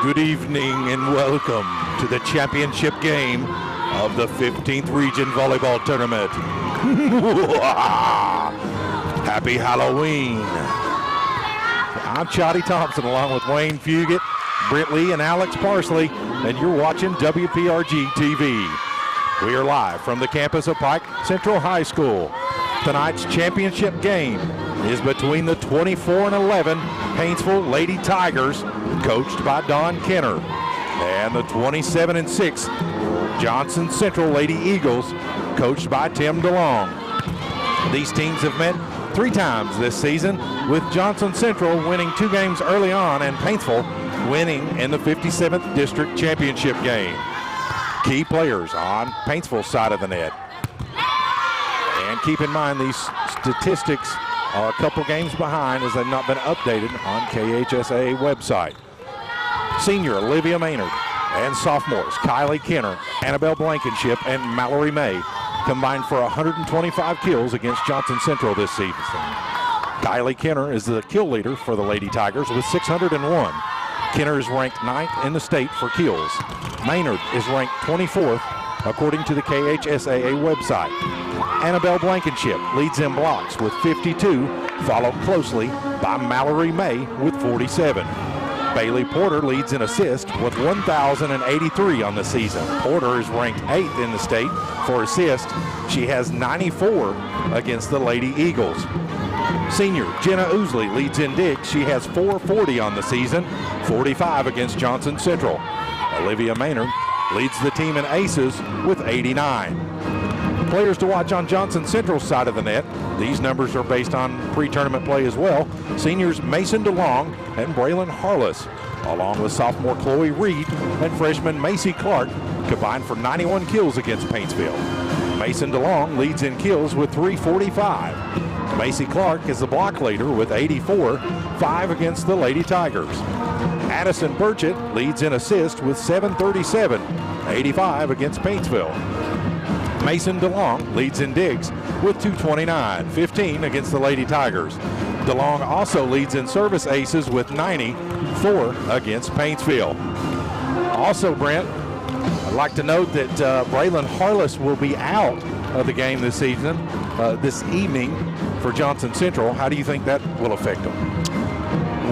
Good evening and welcome to the championship game of the 15th Region Volleyball Tournament. Happy Halloween. I'm Chotty Thompson along with Wayne Fugit, Britt Lee, and Alex Parsley, and you're watching WPRG TV. We are live from the campus of Pike Central High School. Tonight's championship game is between the 24-11 Paintsville Lady Tigers, coached by Don Kenner, and the 27-6 Johnson Central Lady Eagles, coached by Tim DeLong. These teams have met 3 times this season, with Johnson Central winning 2 games early on and Paintsville winning in the 57th District Championship game. Key players on Paintsville's side of the net. And keep in mind, these statistics are a couple games behind as they've not been updated on KHSAA website. Senior Olivia Maynard and sophomores Kylie Kenner, Annabelle Blankenship, and Mallory May combined for 125 kills against Johnson Central this season. Kylie Kenner is the kill leader for the Lady Tigers with 601. Kenner is ranked 9th in the state for kills. Maynard is ranked 24th according to the KHSAA website. Annabelle Blankenship leads in blocks with 52, followed closely by Mallory May with 47. Bailey Porter leads in assists with 1,083 on the season. Porter is ranked 8th in the state for assists. She has 94 against the Lady Eagles. Senior Jenna Ousley leads in digs. She has 440 on the season, 45 against Johnson Central. Olivia Maynard leads the team in aces with 89. Players to watch on Johnson Central's side of the net. These numbers are based on pre-tournament play as well. Seniors Mason DeLong and Braylon Harless, along with sophomore Chloe Reed and freshman Macy Clark, combined for 91 kills against Paintsville. Mason DeLong leads in kills with 345. Macy Clark is the block leader with 84, 5 against the Lady Tigers. Addison Burchett leads in assists with 737, 85 against Paintsville. Mason DeLong leads in digs with 229, 15 against the Lady Tigers. DeLong also leads in service aces with 90, 4 against Paintsville. Also, Brent, I'd like to note that Braylon Harless will be out of the game this season, this evening for Johnson Central. How do you think that will affect them?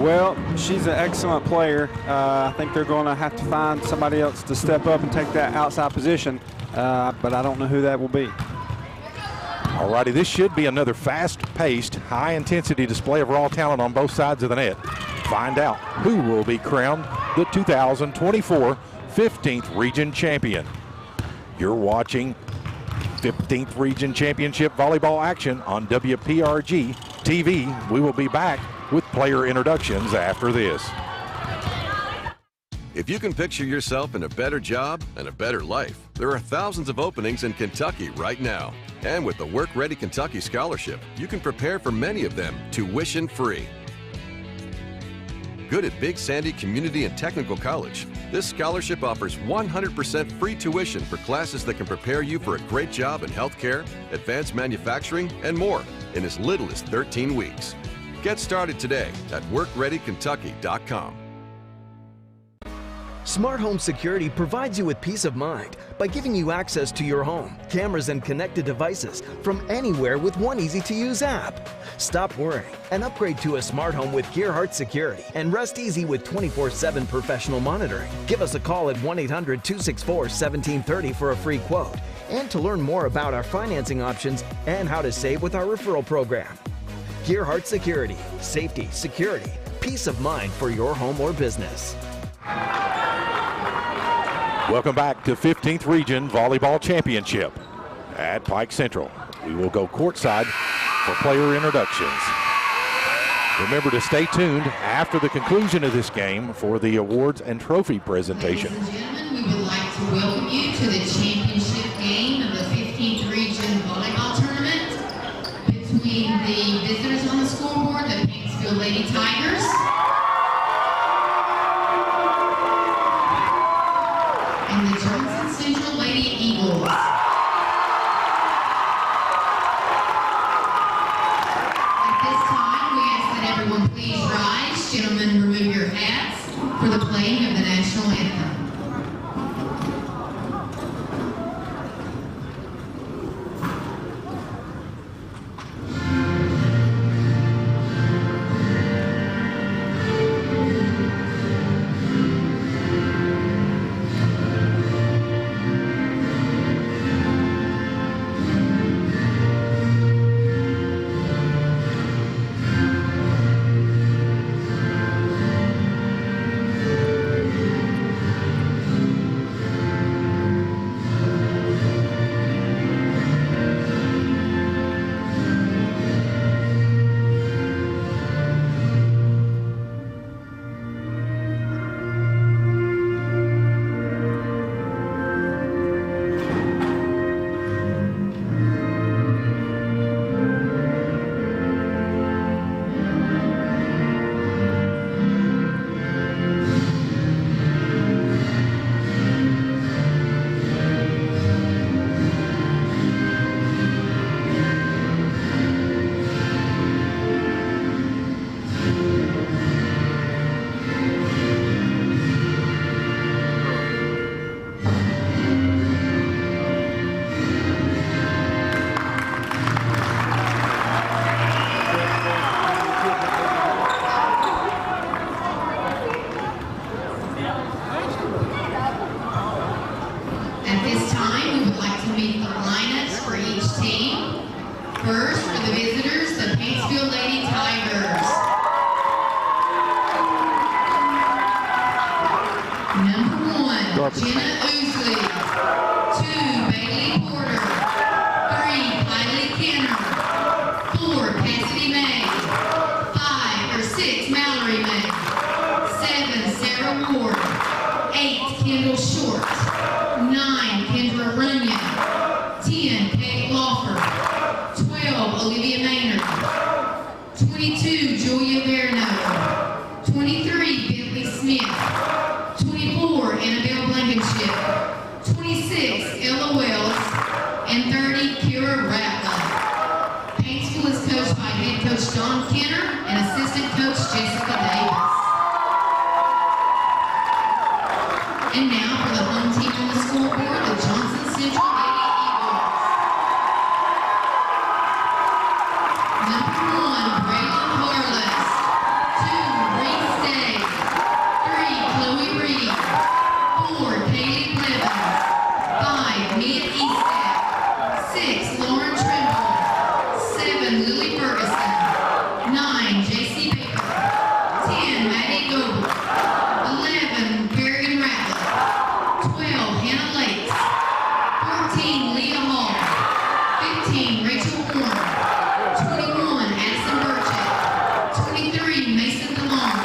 Well, she's an excellent player. I think they're going to have to find somebody else to step up and take that outside position, but I don't know who that will be. All righty, this should be another fast-paced, high-intensity display of raw talent on both sides of the net. Find out who will be crowned the 2024 15th Region Champion. You're watching 15th Region Championship volleyball action on WPRG TV. We will be back with player introductions after this. If you can picture yourself in a better job and a better life, there are thousands of openings in Kentucky right now. And with the Work Ready Kentucky Scholarship, you can prepare for many of them tuition-free. Good at Big Sandy Community and Technical College, this scholarship offers 100% free tuition for classes that can prepare you for a great job in healthcare, advanced manufacturing, and more in as little as 13 weeks. Get started today at WorkReadyKentucky.com. Smart Home Security provides you with peace of mind by giving you access to your home, cameras, and connected devices from anywhere with one easy-to-use app. Stop worrying and upgrade to a smart home with Gearhart Security and rest easy with 24/7 professional monitoring. Give us a call at 1-800-264-1730 for a free quote and to learn more about our financing options and how to save with our referral program. Gearhart Security, safety, security, peace of mind for your home or business. Welcome back to 15th Region Volleyball Championship at Pike Central. We will go courtside for player introductions. Remember to stay tuned after the conclusion of this game for the awards and trophy presentation. Ladies and gentlemen, we would like to welcome you to the championship game of the 15th Region Volleyball Tournament between the visitors on the scoreboard, the Paintsville Lady Tigers, and the Johnson Central Lady Eagles. At this time, we ask that everyone please rise. Gentlemen, remove your hats for the playing of the national national anthem. At this time, we would like to meet the lineups for each team. First, for the visitors, the Paintsville Lady Tigers. Number 1, Jenna Oosley. 2, Bailey Porter. 3, Kylie Kenner. 4, Cassidy May. 5 or 6, Mallory May. 7, Sarah Ward. 8, Kendall Short. 9, Kendra Runyon. 10, Kate Lawford. 12, Olivia Maynard. 22, Julia Verno. 23, Bentley Smith. 24, Annabelle Blankenship. 26, Ella Wells. And 30, Kira Ratliff. Paintsville is coached by head coach Don Kenner and assistant coach Jessica Davis. And now for the home team on the scoreboard, the Johnson Central Lady Eagles. Number 1, Braylon Harless. 2, Reese Day. 3, Chloe Reed. 4, Kaylee Blevins. 5, Mia Eastat. 6, Lauren Trimble. 7, Lily Ferguson. 9, JC Baker. 10, Maddie Goble. 11, Kerrigan Ratliff. 12, Hannah Lakes. 14, Leah Hall. 15, Rachel Horn. 21, Addison Burchett. 23, Mason DeLong.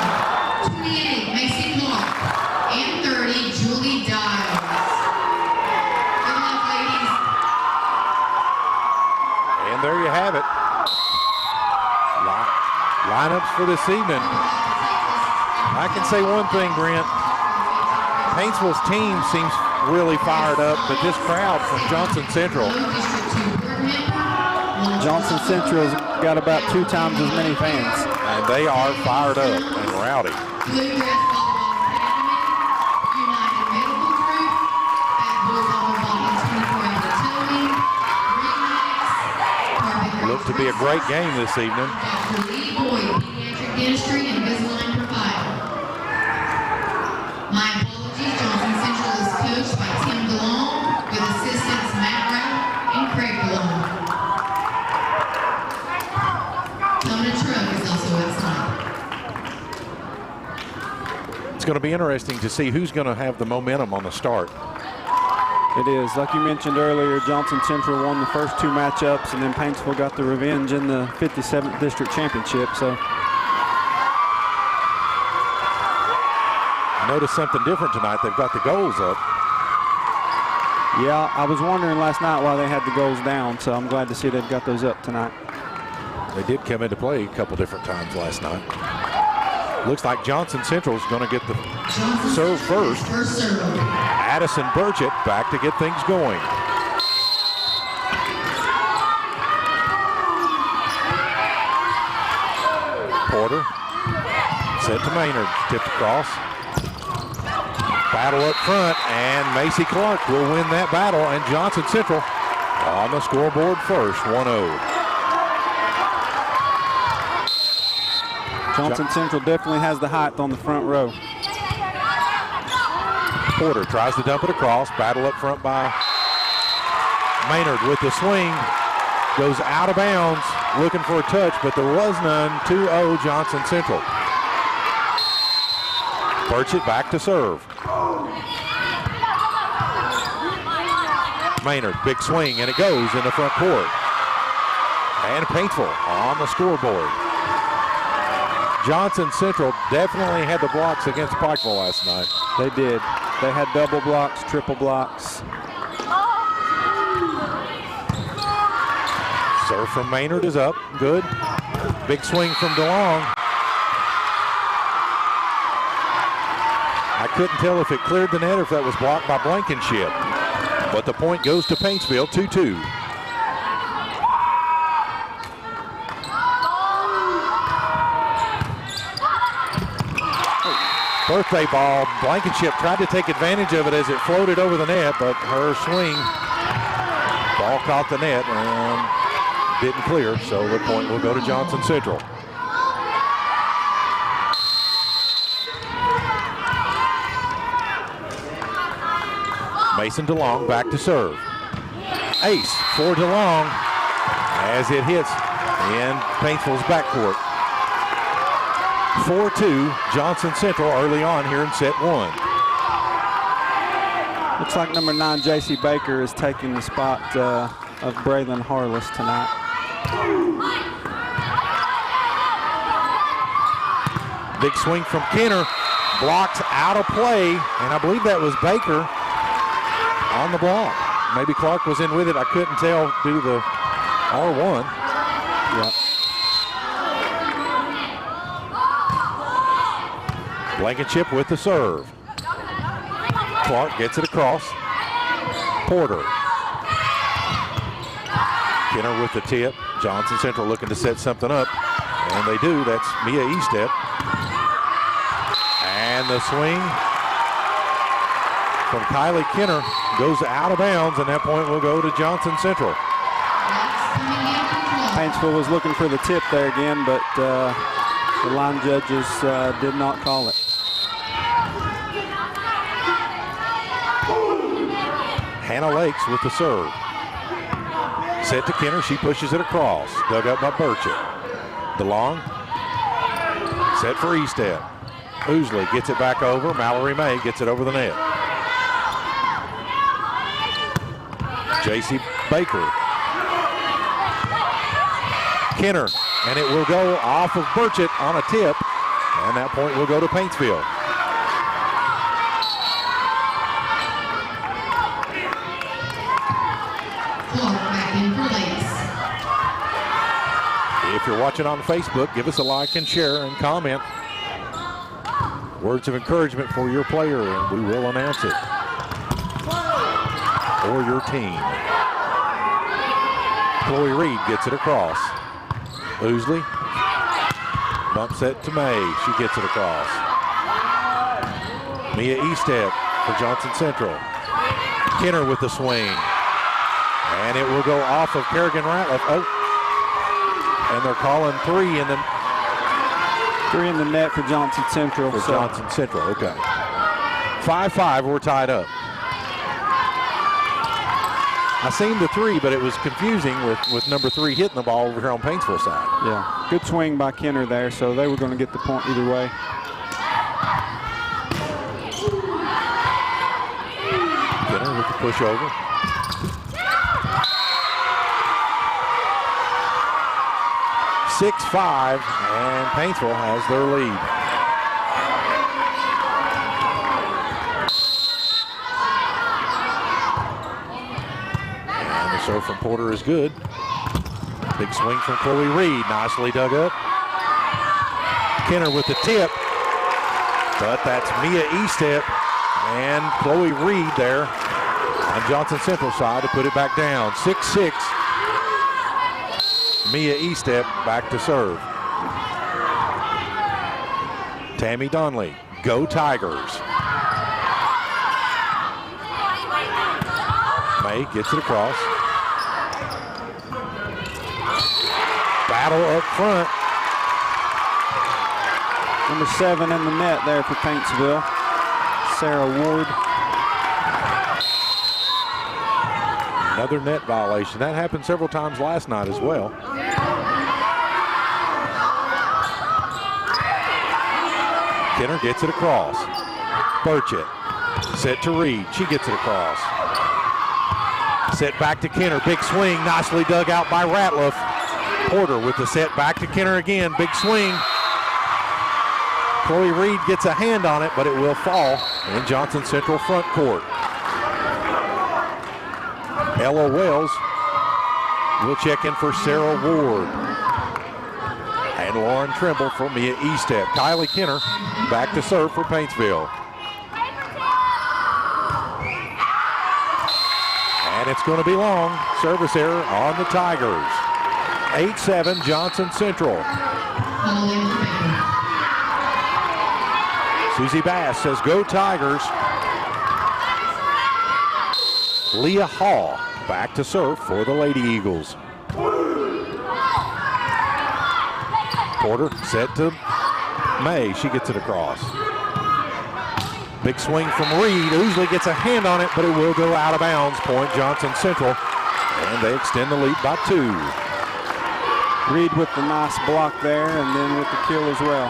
28, Macy Clark. And 30, Julie Dials. Good luck, ladies. And there you have it. Lineups for this evening. I can say one thing, Brent. Paintsville's team seems really fired up, but this crowd from Johnson Central. Johnson Central's got about 2 times as many fans. And they are fired up and rowdy. Bluegrass Volleyball Academy, United Medical Group, Fat Boys Volleyball and 24-hour towing, Remix, Looked to be a great game this evening. Dr. Lee Boyd, Pediatric Dentistry and Invisalign Provider. My apologies, Johnson Central is coached by Tim DeLong with assistants Matt Rowe and Craig DeLong. Donna Truck is also outside. It's going to be interesting to see who's going to have the momentum on the start. It is. Like you mentioned earlier, Johnson Central won the first 2 matchups, and then Paintsville got the revenge in the 57th District Championship. So I noticed something different tonight. They've got the goals up. yeah, I was wondering last night why they had the goals down, so I'm glad to see they've got those up tonight. They did come into play a couple different times last night. Looks like Johnson Central's going to get the serve first. First serve. Addison Burchett back to get things going. Porter sent to Maynard, tipped across. Battle up front, and Macy Clark will win that battle, and Johnson Central on the scoreboard first, 1-0. Johnson Central definitely has the height on the front row. Porter tries to dump it across. Battle up front by Maynard with the swing. Goes out of bounds, looking for a touch, but there was none. 2-0 Johnson Central. Burchett back to serve. Maynard, big swing, and it goes in the front court. And Paintsville on the scoreboard. Johnson Central definitely had the blocks against Pikeville last night. They did. They had double blocks, triple blocks. Serve from Maynard is up, good. Big swing from DeLong. I couldn't tell if it cleared the net or if that was blocked by Blankenship. But the point goes to Paintsville, 2-2. Birthday ball. Blankenship tried to take advantage of it as it floated over the net, but her swing, ball caught the net and didn't clear, so the point will go to Johnson Central. Mason DeLong back to serve. Ace for DeLong as it hits in Paintsville's backcourt. 4-2 Johnson Central early on here in set one. Looks like number 9 J.C. Baker is taking the spot of Braylon Harless tonight. Big swing from Kenner, blocked out of play, and I believe that was Baker on the block. Maybe Clark was in with it. I couldn't tell due to the R1. Yep. Blankenship with the serve. Clark gets it across. Porter. Kenner with the tip. Johnson Central looking to set something up, and they do. That's Mia Estep. And the swing from Kylie Kenner goes out of bounds, and that point will go to Johnson Central. Paintsville was looking for the tip there again, but the line judges did not call it. Hannah Lakes with the serve. Set to Kenner, she pushes it across. Dug up by Burchett. DeLong. Set for Estep. Oosley gets it back over. Mallory May gets it over the net. J.C. Baker. Kenner, and it will go off of Burchett on a tip, and that point will go to Paintsville. If you're watching on Facebook, give us a like and share and comment. Words of encouragement for your player, and we will announce it. Or your team. Chloe Reed gets it across. Oosley. Bump set to May. She gets it across. Mia Estep for Johnson Central. Kenner with the swing. And it will go off of Kerrigan Ratliff. Oh. And they're calling three in the net for Johnson Central. For Johnson Central, okay. 5-5, we're tied up. I seen the three, but it was confusing with number 3 hitting the ball over here on Paintsville side. Yeah, good swing by Kenner there, so they were going to get the point either way. Kenner with the push over. .6-5, and Paintsville has their lead. And the serve from Porter is good. Big swing from Chloe Reed, nicely dug up. Kenner with the tip, but that's Mia Estep and Chloe Reed there on Johnson Central side to put it back down. 6-6. Mia Estep back to serve. Tammy Donnelly, go Tigers. May gets it across. Battle up front. Number 7 in the net there for Paintsville, Sarah Ward. Another net violation. That happened several times last night as well. Kenner gets it across. Burchett. Set to Reed. She gets it across. Set back to Kenner. Big swing. Nicely dug out by Ratliff. Porter with the set back to Kenner again. Big swing. Chloe Reed gets a hand on it, but it will fall in Johnson Central front court. Ella Wells will check in for Sarah Ward. And Lauren Trimble for Mia Estep. Kylie Kenner back to serve for Paintsville. And it's going to be long. Service error on the Tigers. 8-7 Johnson Central. Susie Bass says, go Tigers. Leah Hall back to serve for the Lady Eagles. Porter set to May. She gets it across. Big swing from Reed. Oosley gets a hand on it, but it will go out of bounds. Point Johnson Central. And they extend the lead by 2. Reed with the nice block there and then with the kill as well.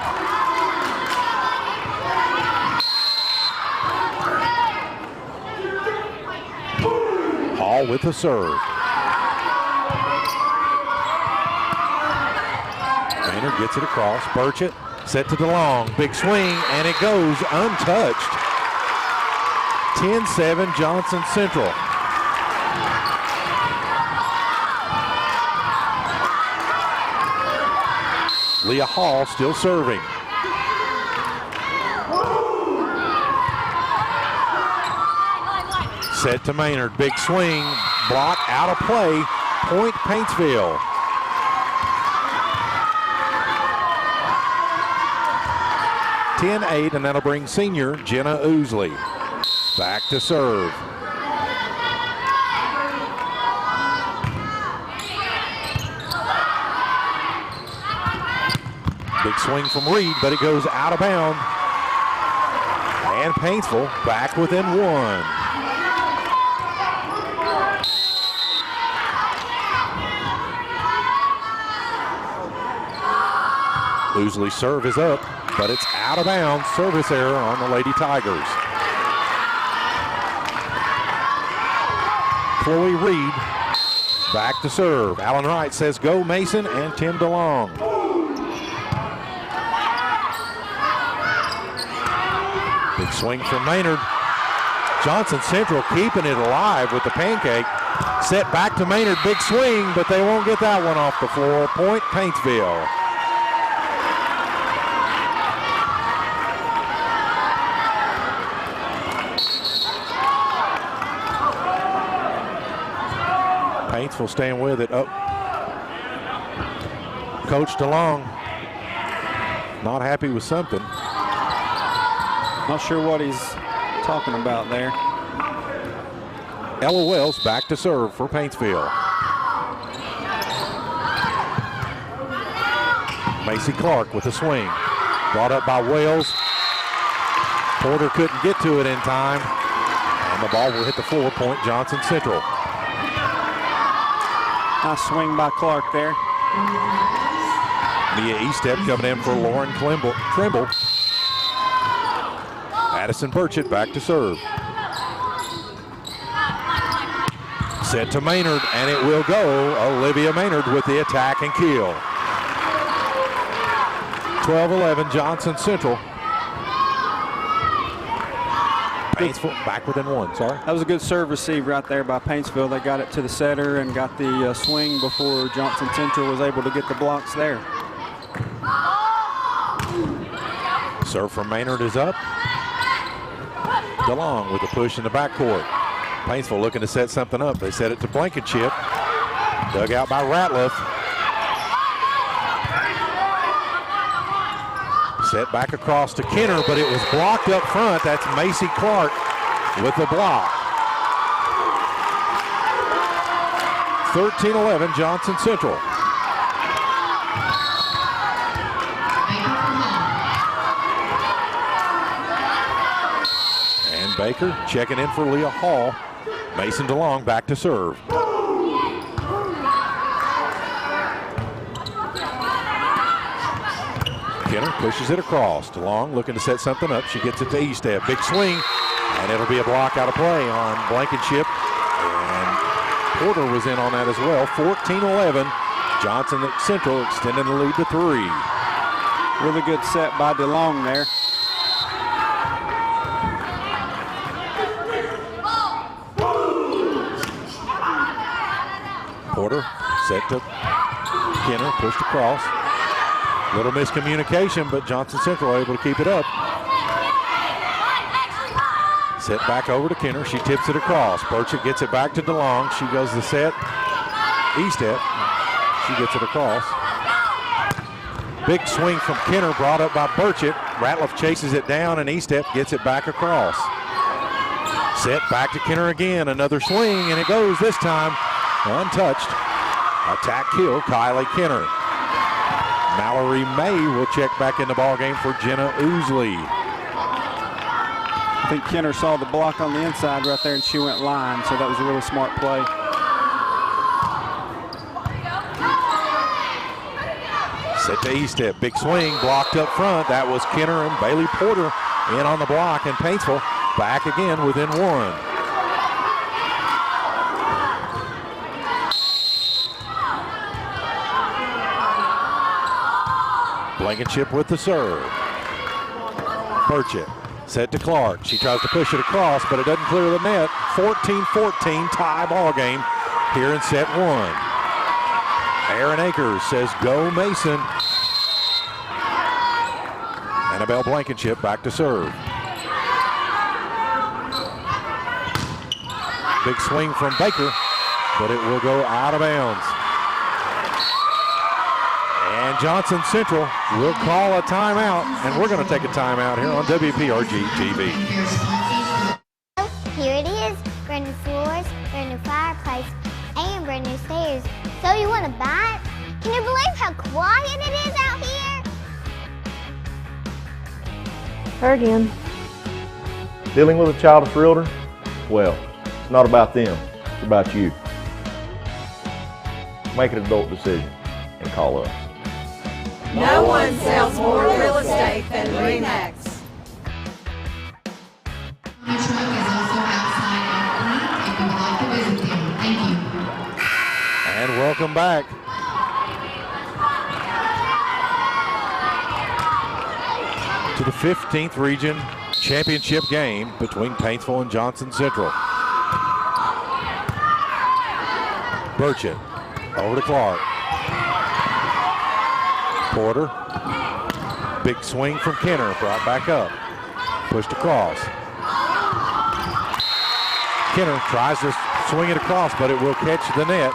Hall with the serve. Maynard gets it across. Burchett set to DeLong. Big swing, and it goes untouched. 10-7 Johnson Central. Leah Hall still serving. Set to Maynard. Big swing. Block out of play. Point Paintsville. (10-8), and that'll bring senior Jenna Oosley back to serve. Big swing from Reed, but it goes out of bounds. And Paintsville back within 1. Oosley's serve is up, but it's out of bounds. Service error on the Lady Tigers. Chloe Reed back to serve. Alan Wright says go Mason and Tim DeLong. Big swing from Maynard. Johnson Central keeping it alive with the pancake. Set back to Maynard. Big swing, but they won't get that one off the floor. Point Paintsville. Paintsville staying with it. Oh. Coach DeLong not happy with something. Not sure what he's talking about there. Ella Wells back to serve for Paintsville. Macy Clark with a swing. Brought up by Wells. Porter couldn't get to it in time. And the ball will hit the floor. Point Johnson Central. Nice swing by Clark there. Mia Estep coming in for Lauren Trimble. Addison Burchett back to serve. Set to Maynard, and it will go. Olivia Maynard with the attack and kill. 12-11 Johnson Central. Paintsville back within 1, sorry. That was a good serve receive right there by Paintsville. They got it to the setter and got the swing before Johnson Central was able to get the blocks there. Serve from Maynard is up. DeLong with the push in the backcourt. Paintsville looking to set something up. They set it to Blankenship. Dug out by Ratliff. Set back across to Kenner, but it was blocked up front. That's Macy Clark with the block. 13-11 Johnson Central. And Baker checking in for Leah Hall. Mason DeLong back to serve. Kenner pushes it across. DeLong looking to set something up. She gets it to Estep. Big swing, and it'll be a block out of play on Blankenship. And Porter was in on that as well. 14-11. Johnson Central extending the lead to 3. Really good set by DeLong there. Porter set to Kenner, pushed across. Little miscommunication, but Johnson Central able to keep it up. Set back over to Kenner. She tips it across. Burchett gets it back to DeLong. She goes the set. Estep. She gets it across. Big swing from Kenner brought up by Burchett. Ratliff chases it down, and Estep gets it back across. Set back to Kenner again. Another swing, and it goes this time untouched. Attack kill, Kylie Kenner. Mallory May will check back in the ball game for Jenna Oosley. I think Kenner saw the block on the inside right there, and she went line, so that was a really smart play. Set to Estep, big swing, blocked up front. That was Kenner and Bailey Porter in on the block, and Paintsville back again within 1. Blankenship with the serve. Burchett set to Clark. She tries to push it across, but it doesn't clear the net. 14-14 tie ball game here in set 1. Aaron Akers says go Mason. Annabelle Blankenship back to serve. Big swing from Baker, but it will go out of bounds. And Johnson Central will call a timeout, and we're going to take a timeout here on WPRG-TV. Here it is, brand new floors, brand new fireplace, and brand new stairs. So you want to buy it? Can you believe how quiet it is out here? Her again. Dealing with a child of realtor? Well, it's not about them, it's about you. Make an adult decision and call us. No one sells more real estate than RE/MAX. The truck is also outside out front if you would like to visit them. Thank you. And welcome back. To the 15th Region Championship game between Paintsville and Johnson Central. Burchett over to Clark. Porter, big swing from Kenner, brought back up, pushed across. Kenner tries to swing it across, but it will catch the net.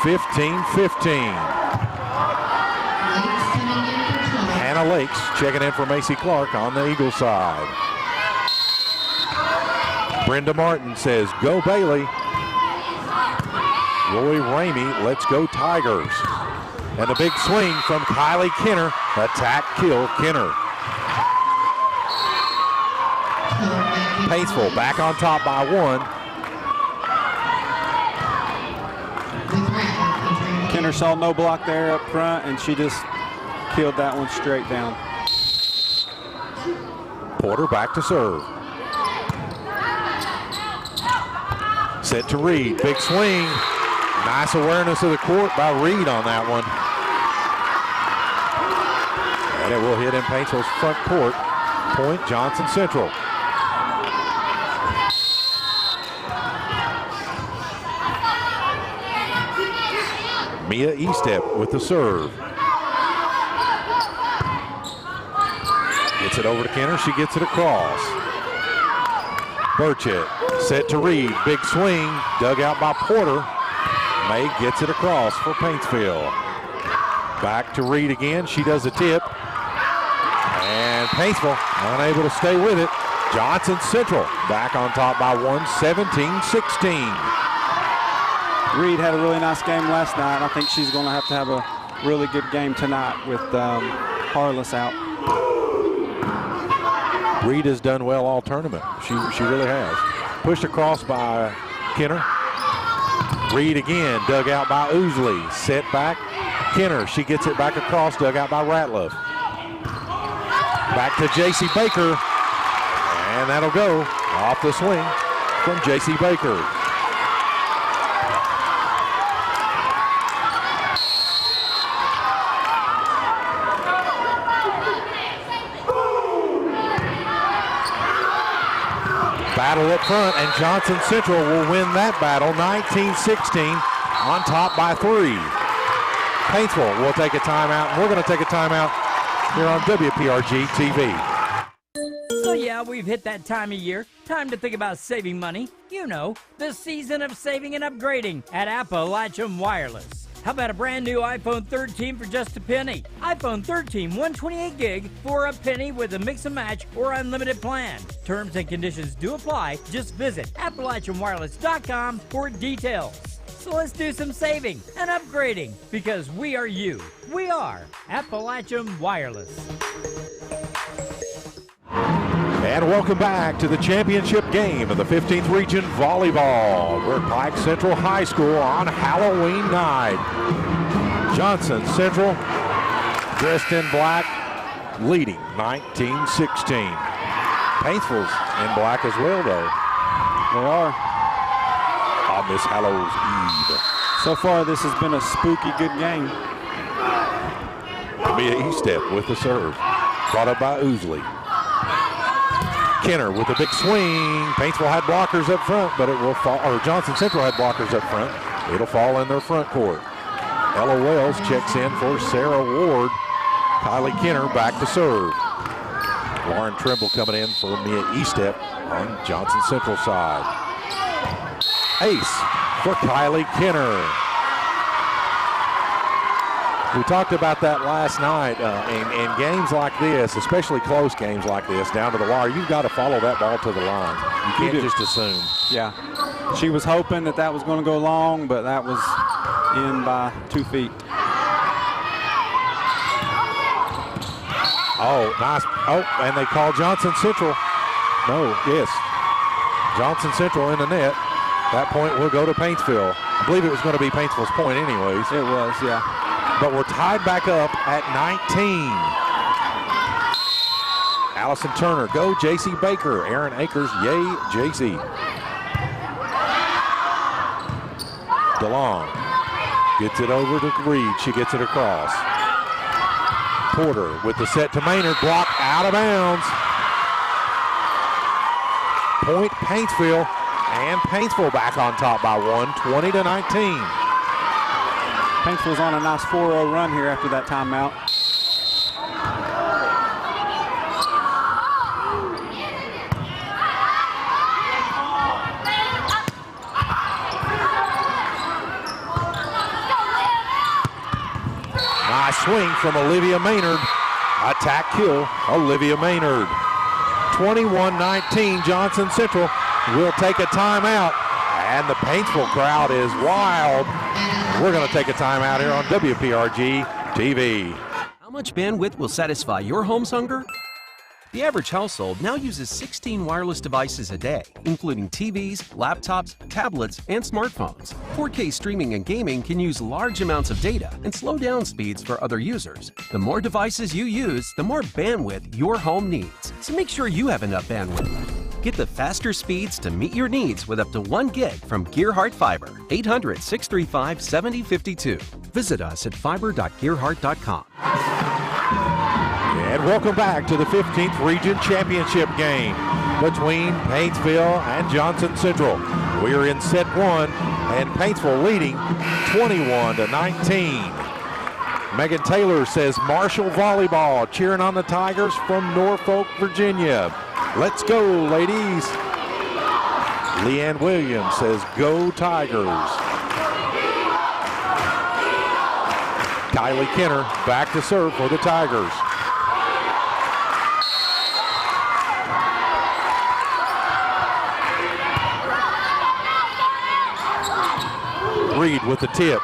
15-15. Hannah Lakes checking in for Macy Clark on the Eagle side. Brenda Martin says, go Bailey. Roy Ramey, let's go Tigers. And a big swing from Kylie Kenner. Attack kill Kenner. Paintsville back on top by 1. Kenner saw no block there up front, and she just killed that one straight down. Porter back to serve. Set to Reed. Big swing. Nice awareness of the court by Reed on that one. And it will hit in Paintsville's front court. Point Johnson Central. Mia Estep with the serve. Gets it over to Kenner. She gets it across. Burchett set to Reed. Big swing. Dug out by Porter. May gets it across for Paintsville. Back to Reed again. She does a tip. And Paintsville unable to stay with it. Johnson Central back on top by 1, 17-16. Reed had a really nice game last night. I think she's going to have a really good game tonight with Harless out. Reed has done well all tournament. She really has. Pushed across by Kenner. Reed again, dug out by Oosley. Set back, Kenner. She gets it back across, dug out by Ratliff. Back to J.C. Baker. And that'll go off the swing from J.C. Baker. Battle up front, and Johnson Central will win that battle, 19-16, on top by 3. Paintsville will take a timeout, and we're going to take a timeout here on WPRG TV. So yeah, we've hit that time of year. Time to think about saving money. You know, the season of saving and upgrading at Appalachian Wireless. How about a brand new iPhone 13 for just a penny? iPhone 13 128 gig for a penny with a mix and match or unlimited plan. Terms and conditions do apply. Just visit AppalachianWireless.com for details. So let's do some saving and upgrading because we are you. We are Appalachian Wireless. And welcome back to the championship game of the 15th Region Volleyball. We're at Pike Central High School on Halloween night. Johnson Central, dressed in black, leading 19-16. Paintsville's in black as well, though. They are. On this Hallows Eve. So far, this has been a spooky good game. Mia E-step with the serve. Brought up by Oosley. Kenner with a big swing. Paintsville had blockers up front, but it will fall, or Johnson Central had blockers up front. It'll fall in their front court. Ella Wells checks in for Sarah Ward. Kylie Kenner back to serve. Lauren Trimble coming in for Mia E-step on Johnson Central side. Ace for Kylie Kenner. We talked about that last night. In games like this, especially close games like this, down to the wire, you've got to follow that ball to the line. You can't just assume. Yeah. She was hoping that was going to go long, but that was in by 2 feet. Oh, nice. Oh, and they call Johnson Central. No, yes. Johnson Central in the net. That point will go to Paintsville. I believe it was going to be Paintsville's point anyways. It was, yeah. But we're tied back up at 19. Allison Turner, go J.C. Baker. Aaron Akers, yay, J.C. DeLong gets it over to Reed. She gets it across. Porter with the set to Maynard. Block out of bounds. Point Paintsville. And Paintsville back on top by 1, 20-19. Paintsville's on a nice 4-0 run here after that timeout. Nice swing from Olivia Maynard. Attack kill, Olivia Maynard. 21-19, Johnson Central will take a timeout. And the Paintsville crowd is wild. We're going to take a timeout here on WPRG TV. How much bandwidth will satisfy your home's hunger? The average household now uses 16 wireless devices a day, including TVs, laptops, tablets, and smartphones. 4K streaming and gaming can use large amounts of data and slow down speeds for other users. The more devices you use, the more bandwidth your home needs. So make sure you have enough bandwidth. Get the faster speeds to meet your needs with up to 1 gig from Gearhart Fiber. 800-635-7052. Visit us at fiber.gearhart.com. And welcome back to the 15th Region Championship game between Paintsville and Johnson Central. We're in set 1, and Paintsville leading 21-19. Megan Taylor says Marshall Volleyball cheering on the Tigers from Norfolk, Virginia. Let's go, ladies. Leanne Williams says go Tigers. Kylie Kenner back to serve for the Tigers. Reed with the tip.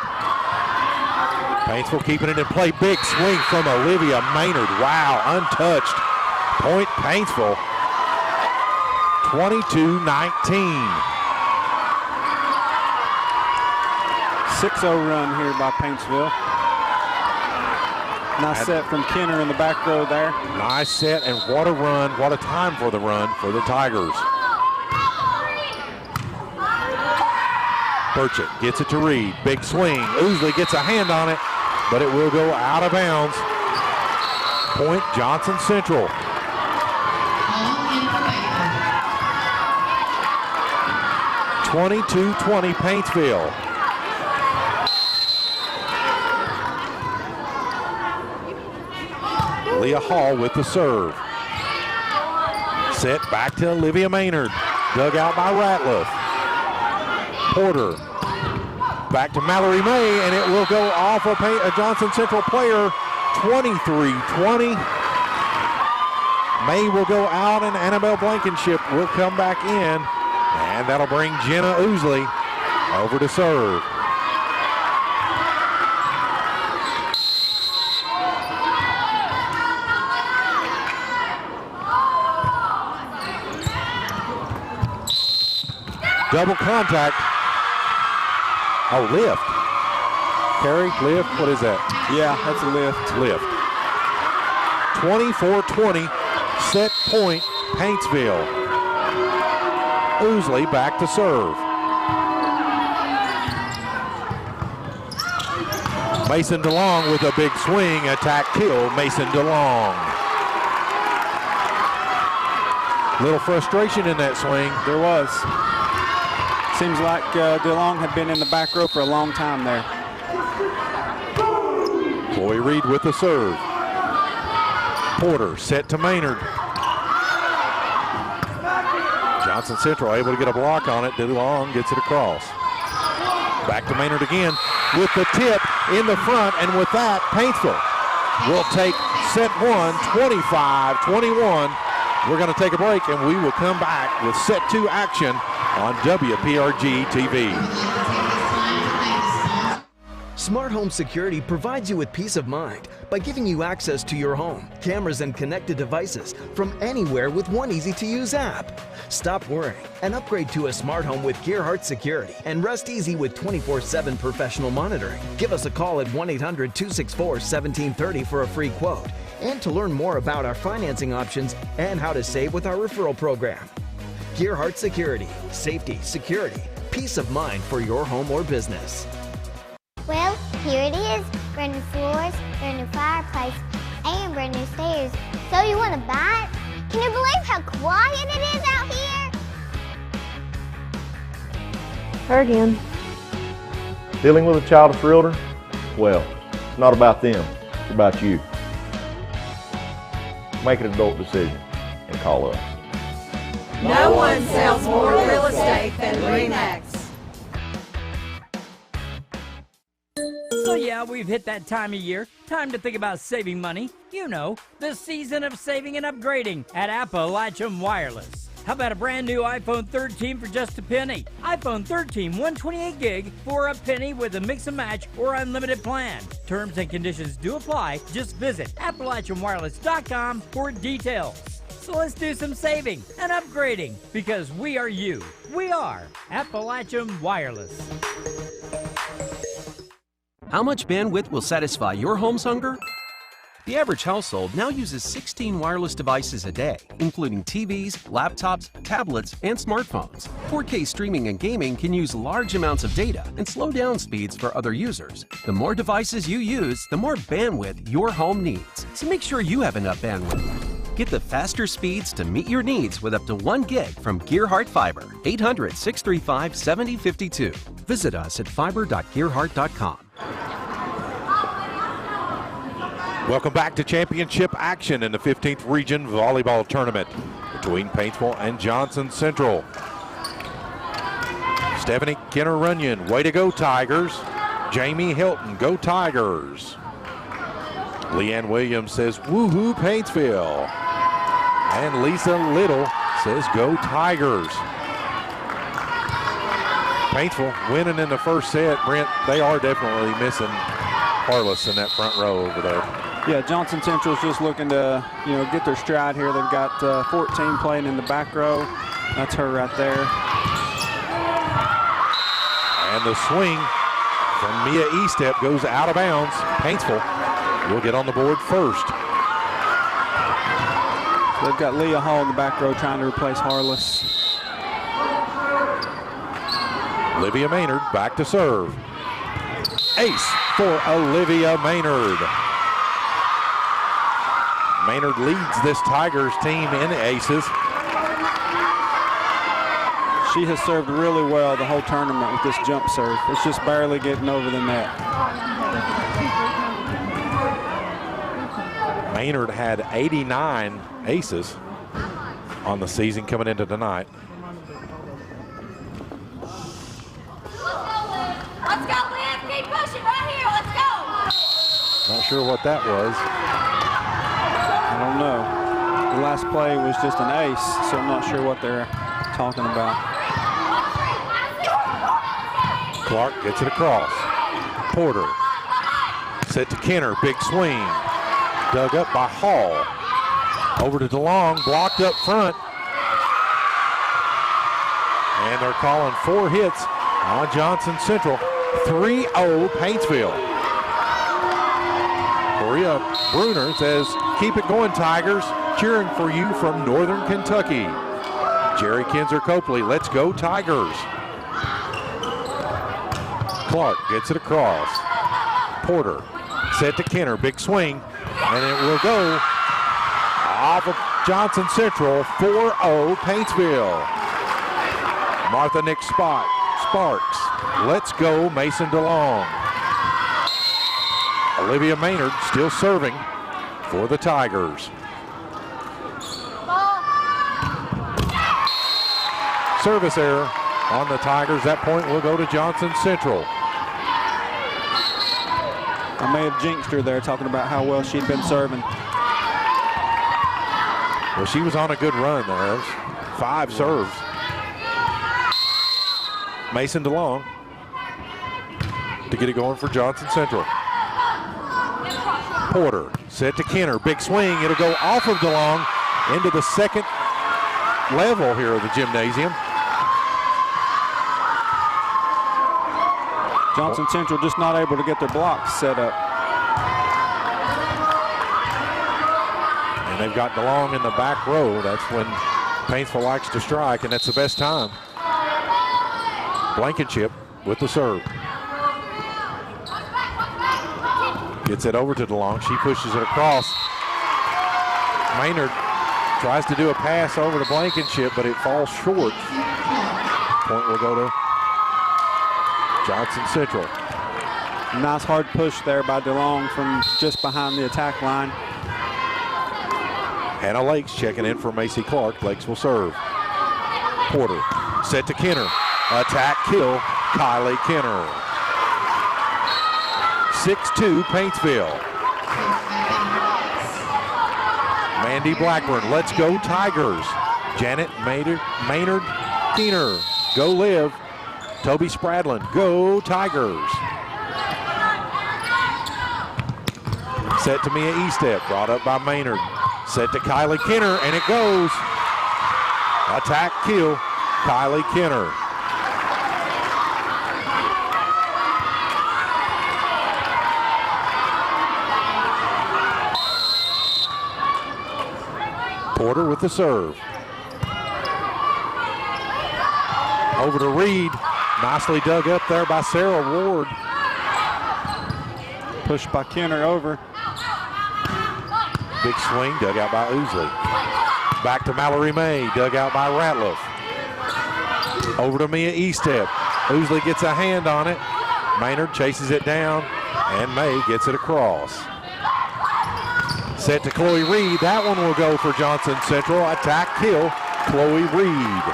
Paintsville keeping it in play. Big swing from Olivia Maynard. Wow, untouched. Point Paintsville. 22-19. 6-0 run here by Paintsville. Nice set from Kenner in the back row there. Nice set, and what a run, what a time for the run for the Tigers. Burchett gets it to Reed. Big swing. Ousley gets a hand on it, but it will go out of bounds. Point Johnson Central. 22-20 Paintsville. Leah Hall with the serve. Set back to Olivia Maynard. Dug out by Ratliff. Porter. Back to Mallory May, and it will go off a Johnson Central player. 23-20. May will go out, and Annabelle Blankenship will come back in. And that'll bring Jenna Ousley over to serve. Double contact. Oh, lift. Carrie, lift, what is that? Yeah, that's a lift. Lift. 24-20, set point, Paintsville. Ousley back to serve. Mason DeLong with a big swing, attack kill, Mason DeLong. Little frustration in that swing. There was. Seems like DeLong had been in the back row for a long time there. Chloe Reed with the serve. Porter set to Maynard. Johnson Central able to get a block on it. DeLong gets it across. Back to Maynard again with the tip in the front, and with that, Paintsville will take set one, 25-21. We're going to take a break, and we will come back with set two action on WPRG TV. Smart Home Security provides you with peace of mind by giving you access to your home, cameras, and connected devices from anywhere with one easy-to-use app. Stop worrying and upgrade to a smart home with Gearhart Security and rest easy with 24/7 professional monitoring. Give us a call at 1-800-264-1730 for a free quote and to learn more about our financing options and how to save with our referral program. Gearhart Security, safety, security, peace of mind for your home or business. Well, here it is. Brand new floors, brand new fireplace, and brand new stairs. So you want to buy it? Can you believe how quiet it is out here? Her again. Dealing with a child of realtor? Well, it's not about them, it's about you. Make an adult decision and call us. No one sells more real estate than RE/MAX. So yeah, we've hit that time of year. Time to think about saving money. You know, the season of saving and upgrading at Appalachian Wireless. How about a brand new iPhone 13 for just a penny? iPhone 13 128 gig for a penny with a mix and match or unlimited plan. Terms and conditions do apply. Just visit AppalachianWireless.com for details. So let's do some saving and upgrading because we are you. We are Appalachian Wireless. How much bandwidth will satisfy your home's hunger? The average household now uses 16 wireless devices a day, including TVs, laptops, tablets, and smartphones. 4K streaming and gaming can use large amounts of data and slow down speeds for other users. The more devices you use, the more bandwidth your home needs. So make sure you have enough bandwidth. Get the faster speeds to meet your needs with up to 1 gig from Gearhart Fiber. 800-635-7052. Visit us at fiber.gearhart.com. Welcome back to championship action in the 15th Region Volleyball Tournament between Paintsville and Johnson Central. Stephanie Kenner-Runyon, way to go Tigers. Jamie Hilton, go Tigers. Leanne Williams says, woohoo Paintsville. And Lisa Little says, go Tigers. Paintsville winning in the first set. Brent, they are definitely missing Harless in that front row over there. Yeah, Johnson Central's just looking to, get their stride here. They've got 14 playing in the back row. That's her right there. And the swing from Mia Estep goes out of bounds. Paintsville will get on the board first. So they've got Leah Hall in the back row trying to replace Harless. Olivia Maynard back to serve. Ace for Olivia Maynard. Maynard leads this Tigers team in aces. She has served really well the whole tournament with this jump serve. It's just barely getting over the net. Maynard had 89 aces on the season coming into tonight. Let's go, Liv. Keep pushing right here. Let's go. Not sure what that was. I don't know. The last play was just an ace, so I'm not sure what they're talking about. Clark gets it across. Porter set to Kenner, big swing. Dug up by Hall. Over to DeLong, blocked up front. And they're calling 4 hits on Johnson Central. 3-0 Paintsville. Maria Bruner says, keep it going, Tigers. Cheering for you from Northern Kentucky. Jerry Kinzer Copley, let's go Tigers. Clark gets it across. Porter set to Kenner, big swing, and it will go off of Johnson Central. 4-0 Paintsville. Martha Nick Sparks, let's go Mason DeLong. Olivia Maynard still serving for the Tigers. Service error on the Tigers. That point will go to Johnson Central. I may have jinxed her there talking about how well she'd been serving. Well, she was on a good run there. It was 5 serves. Mason DeLong to get it going for Johnson Central. Porter set to Kenner, big swing. It'll go off of DeLong into the second level here of the gymnasium. Johnson Central just not able to get their blocks set up. And they've got DeLong in the back row. That's when Paintsville likes to strike, and that's the best time. Blankenship with the serve. Gets it over to DeLong. She pushes it across. Maynard tries to do a pass over to Blankenship, but it falls short. Point will go to Johnson Central. Nice hard push there by DeLong from just behind the attack line. Hannah Lakes checking in for Macy Clark. Lakes will serve. Porter set to Kenner. Attack kill, Kylie Kenner. 6-2 Paintsville. Mandy Blackburn, let's go Tigers. Janet Maynard Keener, go Liv. Toby Spradlin, go Tigers. Set to Mia Estep, brought up by Maynard. Set to Kylie Kenner, and it goes. Attack kill, Kylie Kenner. Porter with the serve. Over to Reed. Nicely dug up there by Sarah Ward. Pushed by Kenner over. Big swing, dug out by Ousley. Back to Mallory May, dug out by Ratliff. Over to Mia Estep. Ousley gets a hand on it. Maynard chases it down, and May gets it across. Set to Chloe Reed. That one will go for Johnson Central. Attack kill, Chloe Reed.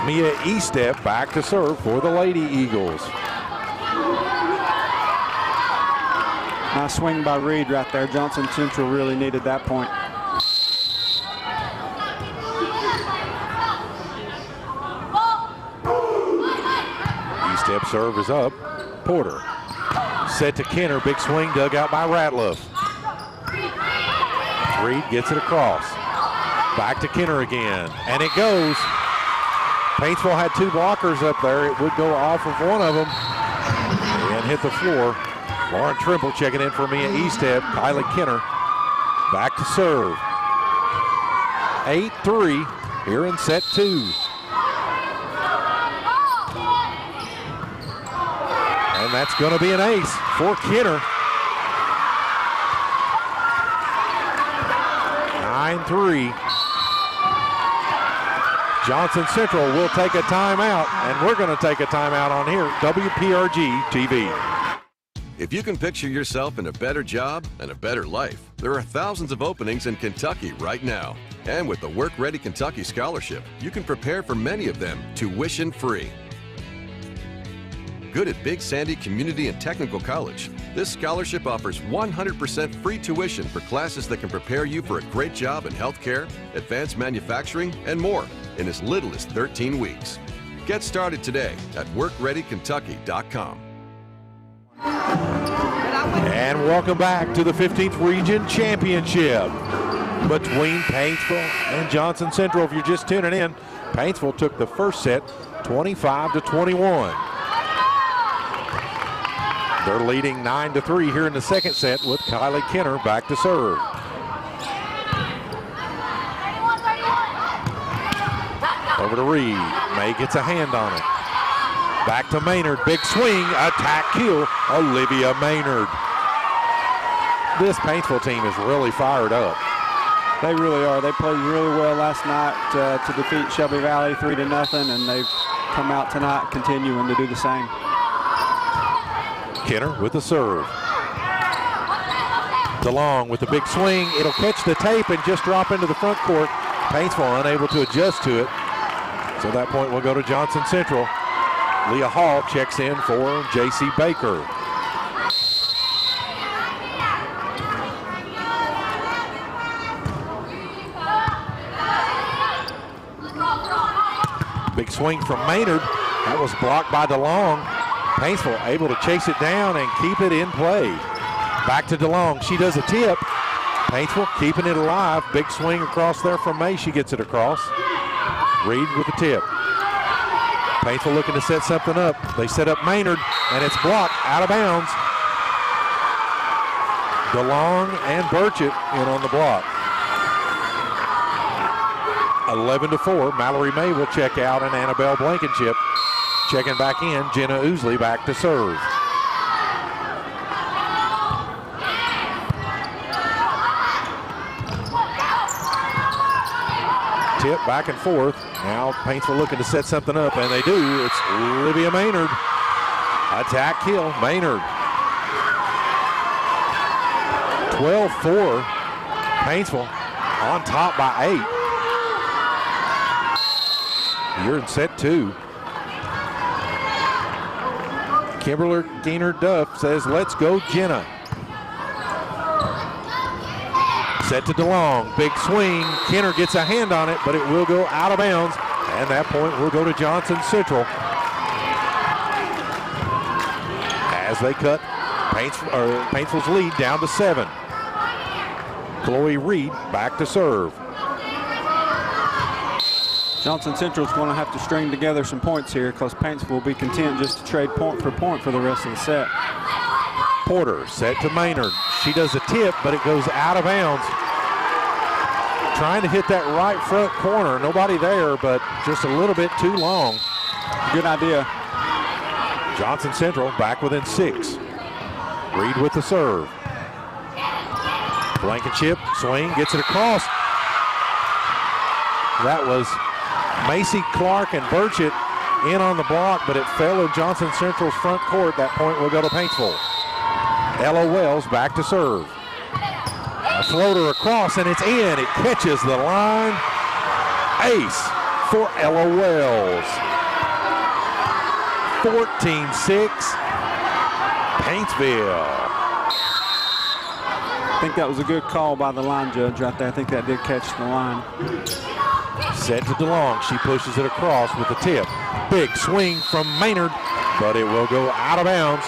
Mia Estep back to serve for the Lady Eagles. Nice swing by Reed right there. Johnson Central really needed that point. serve is up. Porter. Set to Kenner. Big swing dug out by Ratliff. Reed gets it across. Back to Kenner again. And it goes. Paintsville had 2 blockers up there. It would go off of one of them and hit the floor. Lauren Trimble checking in for Mia Easthead. Kylie Kenner back to serve. 8-3 here in set 2. And that's going to be an ace for Kenner. 9-3. Johnson Central will take a timeout, and we're going to take a timeout on here, WPRG TV. If you can picture yourself in a better job and a better life, there are thousands of openings in Kentucky right now. And with the Work Ready Kentucky Scholarship, you can prepare for many of them tuition-free. Good at Big Sandy Community and Technical College, this scholarship offers 100% free tuition for classes that can prepare you for a great job in healthcare, advanced manufacturing, and more in as little as 13 weeks. Get started today at workreadykentucky.com. And welcome back to the 15th Region Championship between Paintsville and Johnson Central. If you're just tuning in, Paintsville took the first set 25-21. They're leading 9-3 here in the second set with Kylie Kenner back to serve. Over to Reed. May gets a hand on it. Back to Maynard. Big swing. Attack kill. Olivia Maynard. This Paintsville team is really fired up. They really are. They played really well last night to defeat Shelby Valley 3-0, and they've come out tonight continuing to do the same. Kenner with the serve. DeLong with the big swing. It'll catch the tape and just drop into the front court. Paintsville unable to adjust to it. So that point will go to Johnson Central. Leah Hall checks in for J.C. Baker. Big swing from Maynard. That was blocked by DeLong. Paintsville able to chase it down and keep it in play. Back to DeLong. She does a tip. Paintsville keeping it alive. Big swing across there from May. She gets it across. Reed with the tip. Paintsville looking to set something up. They set up Maynard, and it's blocked out of bounds. DeLong and Burchett in on the block. 11-4. Mallory May will check out, and Annabelle Blankenship checking back in. Jenna Oosley back to serve. Tip back and forth. Now Paintsville looking to set something up, and they do. It's Olivia Maynard. Attack kill, Maynard. 12-4. Paintsville on top by 8. You're in set 2. Kimberly Gainer Duff says, let's go Jenna. Set to DeLong, big swing. Kenner gets a hand on it, but it will go out of bounds. And that point will go to Johnson Central. As they cut Paintsville's lead down to 7. Chloe Reed back to serve. Johnson Central's going to have to string together some points here because Paintsville will be content just to trade point for point for the rest of the set. Porter set to Maynard. She does a tip, but it goes out of bounds. Trying to hit that right front corner. Nobody there, but just a little bit too long. Good idea. Johnson Central back within 6. Reed with the serve. Blankenship, swing, gets it across. That was Macy Clark and Burchett in on the block, but it fell in Johnson Central's front court. That point will go to Paintsville. Ella Wells back to serve. A floater across, and it's in. It catches the line. Ace for Ella Wells. 14-6, Paintsville. I think that was a good call by the line judge right there. I think that did catch the line. Set to DeLong. She pushes it across with the tip. Big swing from Maynard. but it will go out of bounds.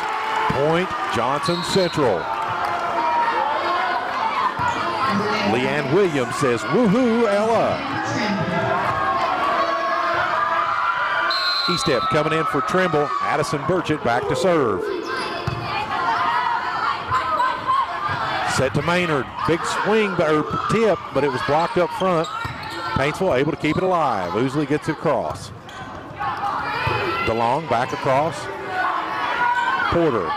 Point Johnson Central. Leanne Williams says, woohoo, Ella. E-step coming in for Trimble. Addison Burchett back to serve. Set to Maynard. Big swing or tip, but it was blocked up front. Paintsville able to keep it alive. Ousley gets it across. DeLong back across. Porter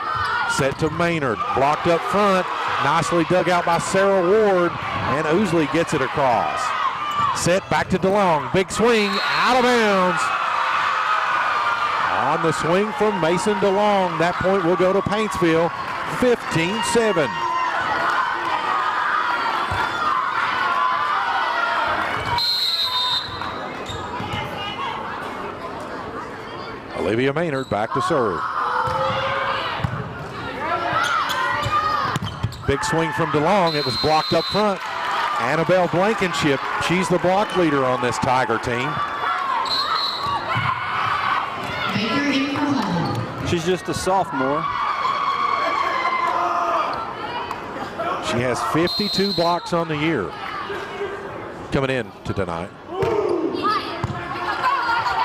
set to Maynard. Blocked up front. Nicely dug out by Sarah Ward. And Ousley gets it across. Set back to DeLong. Big swing out of bounds. On the swing from Mason DeLong. That point will go to Paintsville. 15-7. Olivia Maynard back to serve. Big swing from DeLong. It was blocked up front. Annabelle Blankenship, she's the block leader on this Tiger team. She's just a sophomore. She has 52 blocks on the year coming in to tonight.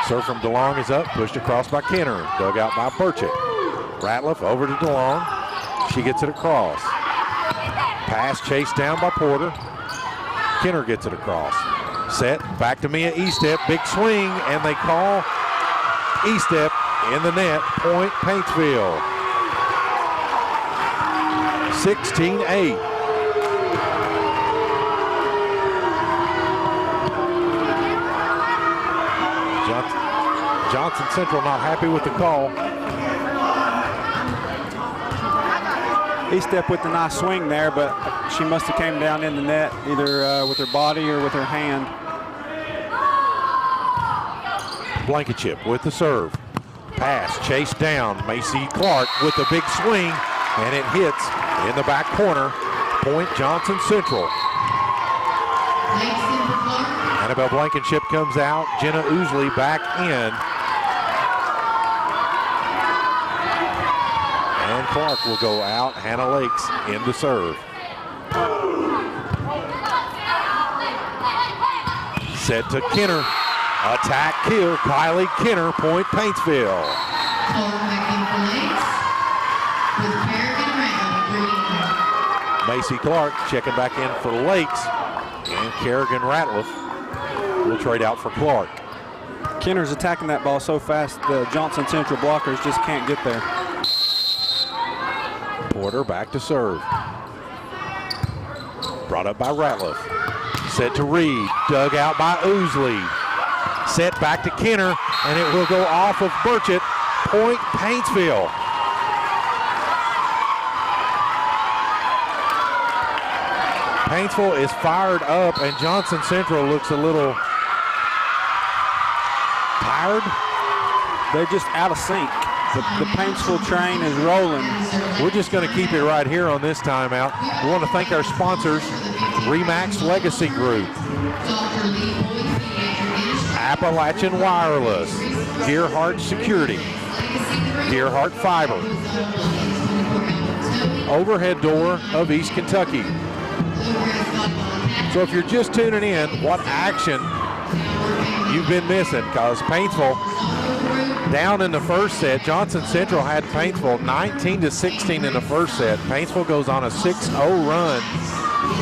Serve from DeLong is up, pushed across by Kenner, dug out by Burchett. Ratliff over to DeLong. She gets it across. Pass chased down by Porter. Kenner gets it across. Set, back to Mia E-step, big swing, and they call E-step in the net. Point Paintsville. 16-8. Johnson Central not happy with the call. E-step with the nice swing there, but she must have came down in the net either with her body or with her hand. Blankenship with the serve. Pass chased down. Macy Clark with the big swing, and it hits in the back corner. Point Johnson Central. Annabelle Blankenship comes out. Jenna Ousley back in. And Clark will go out. Hannah Lakes in the serve. Set to Kenner. Attack kill. Kylie Kenner. Point Paintsville. Macy Clark checking back in for Lakes. And Kerrigan Ratliff will trade out for Clark. Kenner's attacking that ball so fast, the Johnson Central blockers just can't get there. Porter back to serve. Brought up by Ratliff. Set to Reed. Dug out by Ousley. Set back to Kenner, and it will go off of Burchett. Point Paintsville. Paintsville is fired up, and Johnson Central looks a little tired. They're just out of sync. The Paintsville train is rolling. We're just going to keep it right here on this timeout. We want to thank our sponsors, Remax Legacy Group, Appalachian Wireless, Gearhart Security, Gearhart Fiber, Overhead Door of East Kentucky. So if you're just tuning in, what action you've been missing, because Paintsville down in the first set. Johnson Central had Paintsville 19-16 in the first set. Paintsville goes on a 6-0 run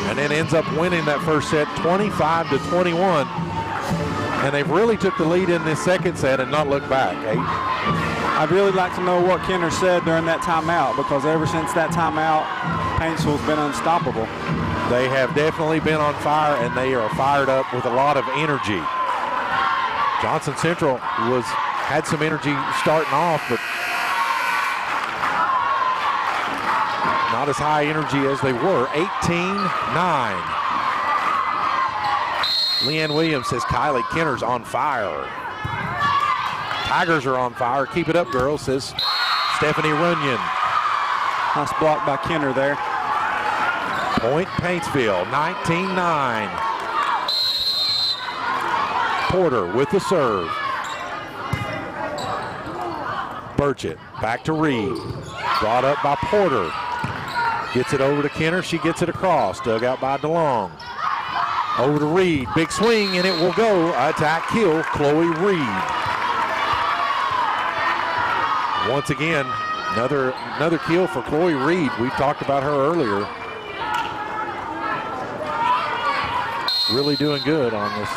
and then ends up winning that first set 25-21. And they've really took the lead in this second set and not looked back. I'd really like to know what Kenner said during that timeout, because ever since that timeout, Paintsville's been unstoppable. They have definitely been on fire, and they are fired up with a lot of energy. Johnson Central had some energy starting off, but not as high energy as they were. 18-9. Leanne Williams says Kylie Kenner's on fire. Tigers are on fire. Keep it up, girls, says Stephanie Runyon. Nice block by Kenner there. Point Paintsville, 19-9. Porter with the serve. Burchett, back to Reed. Brought up by Porter. Gets it over to Kenner. She gets it across. Dug out by DeLong. Over to Reed. Big swing, and it will go. Attack kill, Chloe Reed. Once again, another kill for Chloe Reed. We've talked about her earlier. Really doing good on this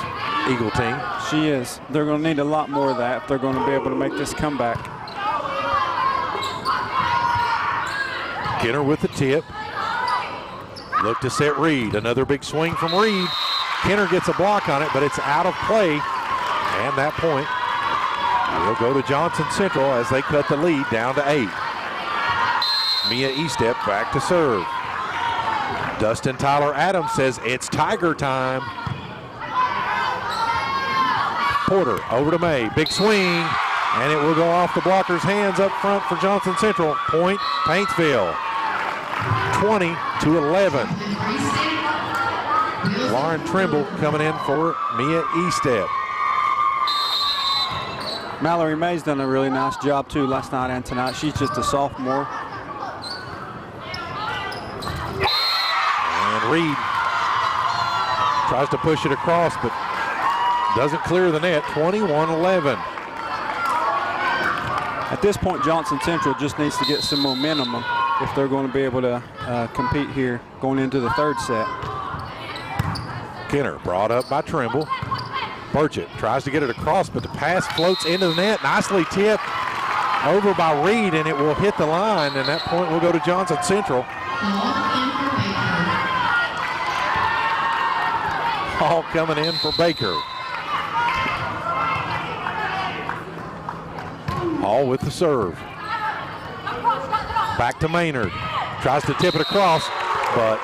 Eagle team. She is. They're going to need a lot more of that if they're going to be able to make this comeback. Kenner with the tip. Look to set Reed. Another big swing from Reed. Kenner gets a block on it, but it's out of play. And that point will go to Johnson Central as they cut the lead down to 8. Mia Estep back to serve. Dustin Tyler Adams says it's Tiger time. Porter over to May. Big swing, and it will go off the blocker's hands up front for Johnson Central. Point, Paintsville. 20-11. Lauren Trimble coming in for Mia Estep. Mallory May's done a really nice job too last night and tonight. She's just a sophomore. And Reed tries to push it across, but doesn't clear the net. 21-11. At this point, Johnson Central just needs to get some momentum if they're going to be able to compete here going into the third set. Kenner brought up by Trimble. Burchett tries to get it across, but the pass floats into the net. Nicely tipped over by Reed, and it will hit the line, and that point will go to Johnson Central. All coming in for Baker. All with the serve. Back to Maynard. Tries to tip it across, but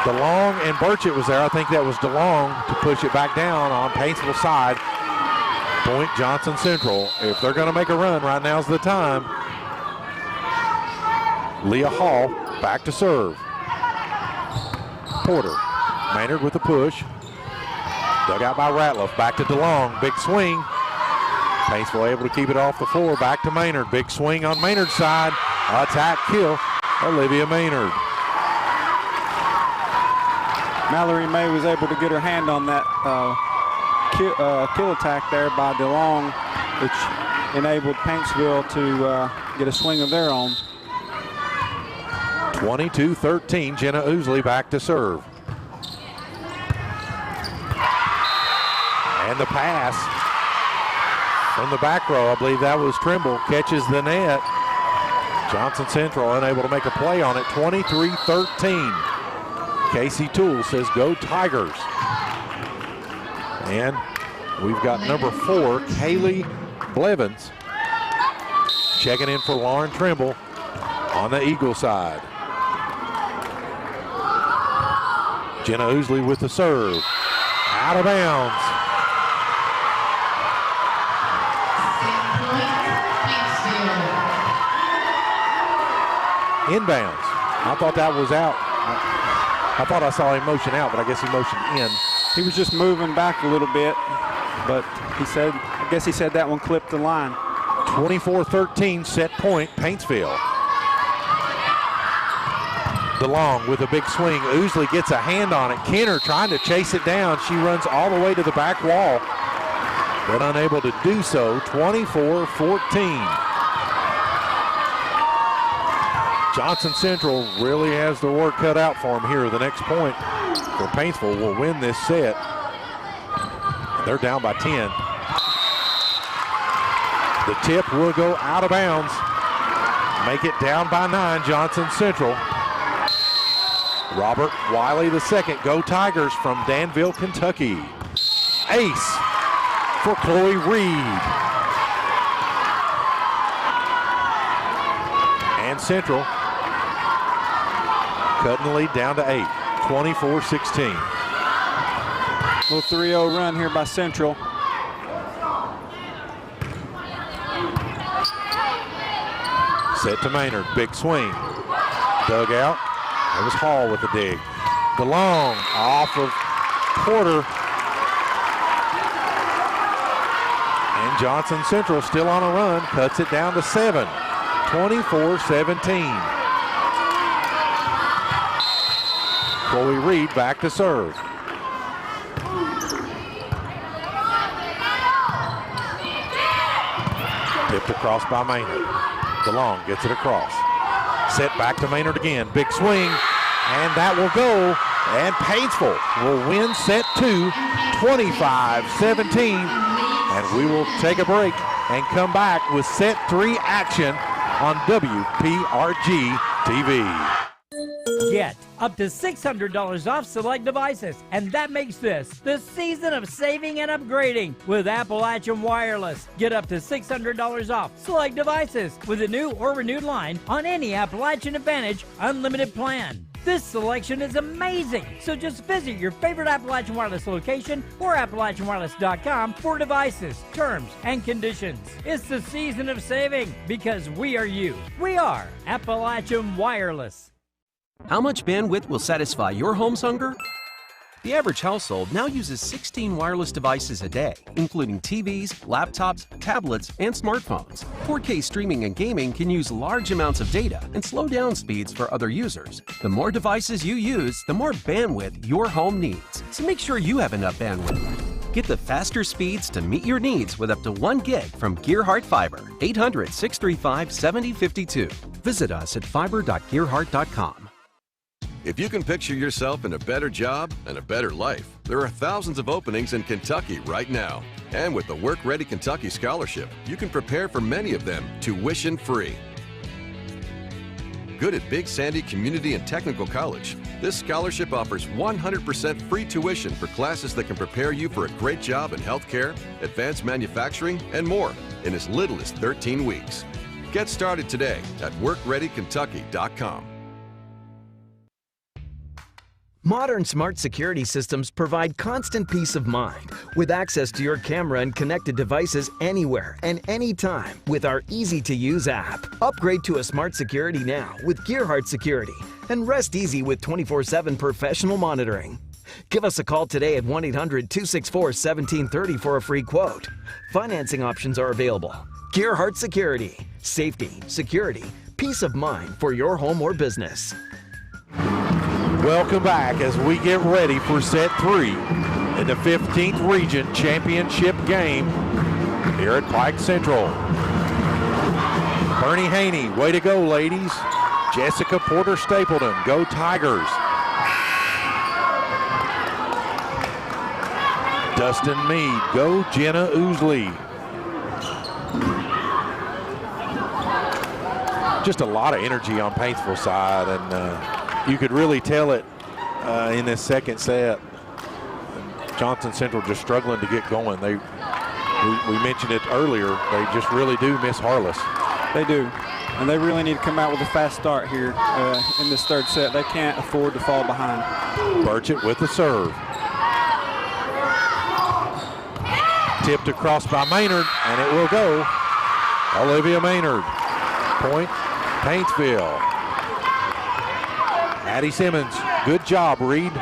DeLong and Burchett was there. I think that was DeLong to push it back down on Paintsville side. Point Johnson Central. If they're going to make a run, right now's the time. Leah Hall back to serve. Porter. Maynard with the push. Dug out by Ratliff. Back to DeLong. Big swing. Paintsville able to keep it off the floor. Back to Maynard. Big swing on Maynard's side. Attack kill. Olivia Maynard. Mallory May was able to get her hand on that kill attack there by DeLong, which enabled Paintsville to get a swing of their own. 22-13, Jenna Ousley back to serve. And the pass from the back row, I believe that was Trimble, catches the net. Johnson Central unable to make a play on it, 23-13. Casey Toole says, go Tigers. And we've got number 4, Kaylee Blevins, checking in for Lauren Trimble on the Eagle side. Jenna Ousley with the serve. Out of bounds. Inbounds. I thought that was out. I thought I saw him motion out, but I guess he motioned in. He was just moving back a little bit, but I guess he said that one clipped the line. 24-13, set point, Paintsville. DeLong with a big swing. Ousley gets a hand on it. Kenner trying to chase it down. She runs all the way to the back wall, but unable to do so. 24-14. Johnson Central really has the work cut out for them here. The next point for Paintsville will win this set. They're down by 10. The tip will go out of bounds. Make it down by 9, Johnson Central. Robert Wiley II, go Tigers from Danville, Kentucky. Ace for Chloe Reed. And Central cutting the lead down to 8, 24-16. Little 3-0 run here by Central. Set to Maynard, big swing. Dug out. It was Hall with the dig. DeLong off of Porter. And And Johnson Central still on a run, cuts it down to 7, 24-17. Chloe Reed back to serve. Tipped across by Maynard. DeLong gets it across. Set back to Maynard again. Big swing, and that will go. And Paintsville will win set 2, 25-17. And we will take a break and come back with set 3 action on WPRG TV. Get up to $600 off select devices, and that makes this the season of saving and upgrading with Appalachian Wireless. Get up to $600 off select devices with a new or renewed line on any Appalachian Advantage unlimited plan. This selection is amazing, so just visit your favorite Appalachian Wireless location or AppalachianWireless.com for devices, terms, and conditions. It's the season of saving because we are you. We are Appalachian Wireless. How much bandwidth will satisfy your home's hunger? The average household now uses 16 wireless devices a day, including TVs, laptops, tablets, and smartphones. 4K streaming and gaming can use large amounts of data and slow down speeds for other users. The more devices you use, the more bandwidth your home needs. So make sure you have enough bandwidth. Get the faster speeds to meet your needs with up to 1 gig from Gearhart Fiber. 800-635-7052. Visit us at fiber.gearhart.com. If you can picture yourself in a better job and a better life, there are thousands of openings in Kentucky right now. And with the Work Ready Kentucky Scholarship, you can prepare for many of them tuition-free. Good at Big Sandy Community and Technical College, this scholarship offers 100% free tuition for classes that can prepare you for a great job in healthcare, advanced manufacturing, and more in as little as 13 weeks. Get started today at WorkReadyKentucky.com. Modern smart security systems provide constant peace of mind with access to your camera and connected devices anywhere and anytime with our easy-to-use app. Upgrade to a smart security now with Gearhart Security and rest easy with 24/7 professional monitoring. Give us a call today at 1-800-264-1730 for a free quote. Financing options are available. Gearhart Security. Safety, security, peace of mind for your home or business. Welcome back as we get ready for set 3 in the 15th Region Championship game here at Pike Central. Bernie Haney, way to go, ladies. Jessica Porter Stapleton, go Tigers. Dustin Meade, go Jenna Ousley. Just a lot of energy on Paintsville side, and you could really tell it in this second set. Johnson Central just struggling to get going. We mentioned it earlier, they just really do miss Harless. They do, and they really need to come out with a fast start here in this third set. They can't afford to fall behind. Burchett with the serve. Tipped across by Maynard, and it will go. Olivia Maynard. Point, Paintsville. Addie Simmons, good job, Reed.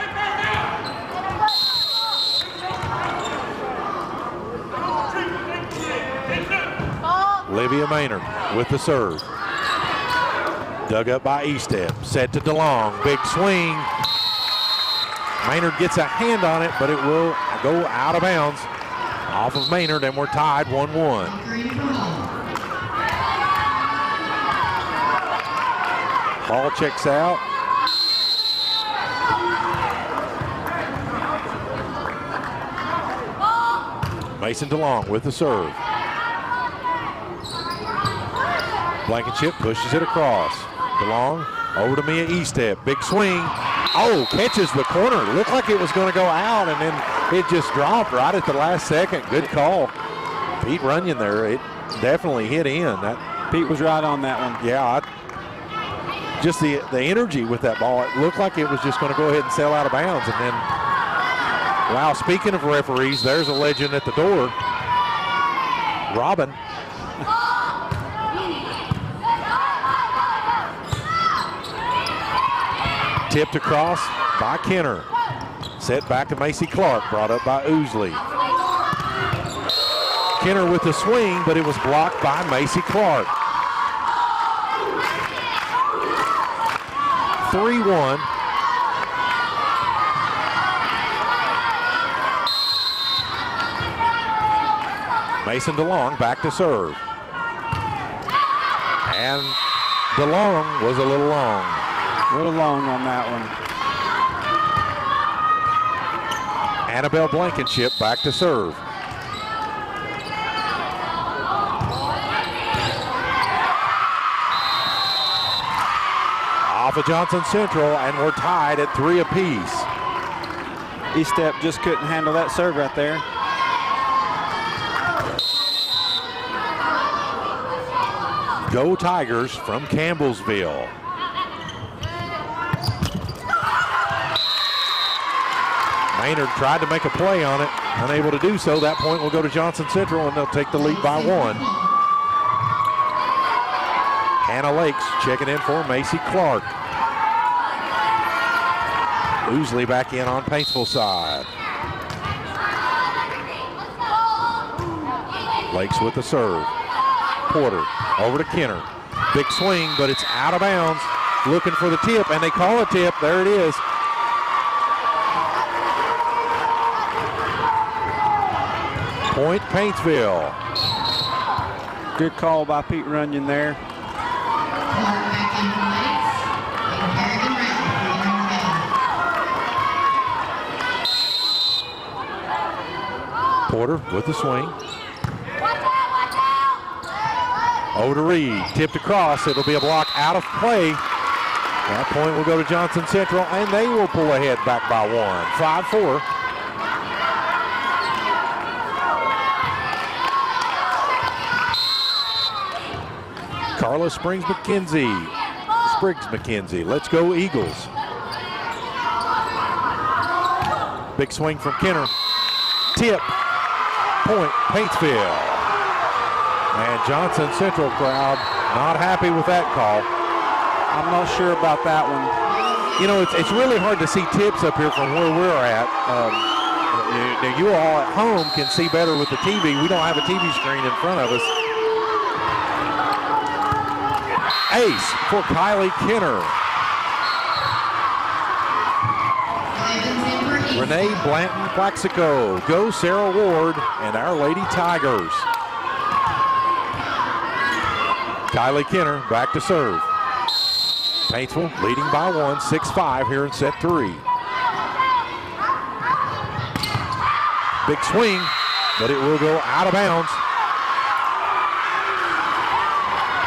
Olivia Maynard with the serve. Dug up by Estep, set to DeLong, big swing. Maynard gets a hand on it, but it will go out of bounds off of Maynard, and we're tied 1-1. Ball checks out. Mason DeLong with the serve. Blankenship pushes it across. DeLong over to Mia Estep. Big swing. Oh, catches the corner. Looked like it was going to go out, and then it just dropped right at the last second. Good call. Pete Runyon there. It definitely hit in. Pete was right on that one. Yeah, just the energy with that ball. It looked like it was just going to go ahead and sail out of bounds, and then, wow, speaking of referees, there's a legend at the door. Robin. Tipped across by Kenner. Set back to Macy Clark, brought up by Ousley. Kenner with the swing, but it was blocked by Macy Clark. 3-1. Mason DeLong back to serve. And DeLong was a little long. A little long on that one. Annabelle Blankenship back to serve. Off of Johnson Central, and we're tied at 3 apiece. E-Step just couldn't handle that serve right there. Go Tigers from Campbellsville. Maynard tried to make a play on it, unable to do so. That point will go to Johnson Central, and they'll take the lead by 1. Hannah Lakes checking in for Macy Clark. Oosley back in on Paintsville side. Lakes with the serve. Porter over to Kenner. Big swing, but it's out of bounds. Looking for the tip, and they call a tip. There it is. Point Paintsville. Good call by Pete Runyon there. Porter with the swing. Over to Reed, tipped across. It'll be a block out of play. That point will go to Johnson Central, and they will pull ahead back by 1. 5-4. Carla Spriggs McKenzie. Let's go Eagles. Big swing from Kenner. Tip. Point Paintsville. And Johnson Central crowd not happy with that call. I'm not sure about that one. You know, it's really hard to see tips up here from where we're at. You all at home can see better with the TV. We don't have a TV screen in front of us. Ace for Kylie Kenner. Renee Blanton Plaxico. Go Sarah Ward and Our Lady Tigers. Kylie Kenner back to serve. Paintsville leading by 1, 6-5 here in set 3. Big swing, but it will go out of bounds.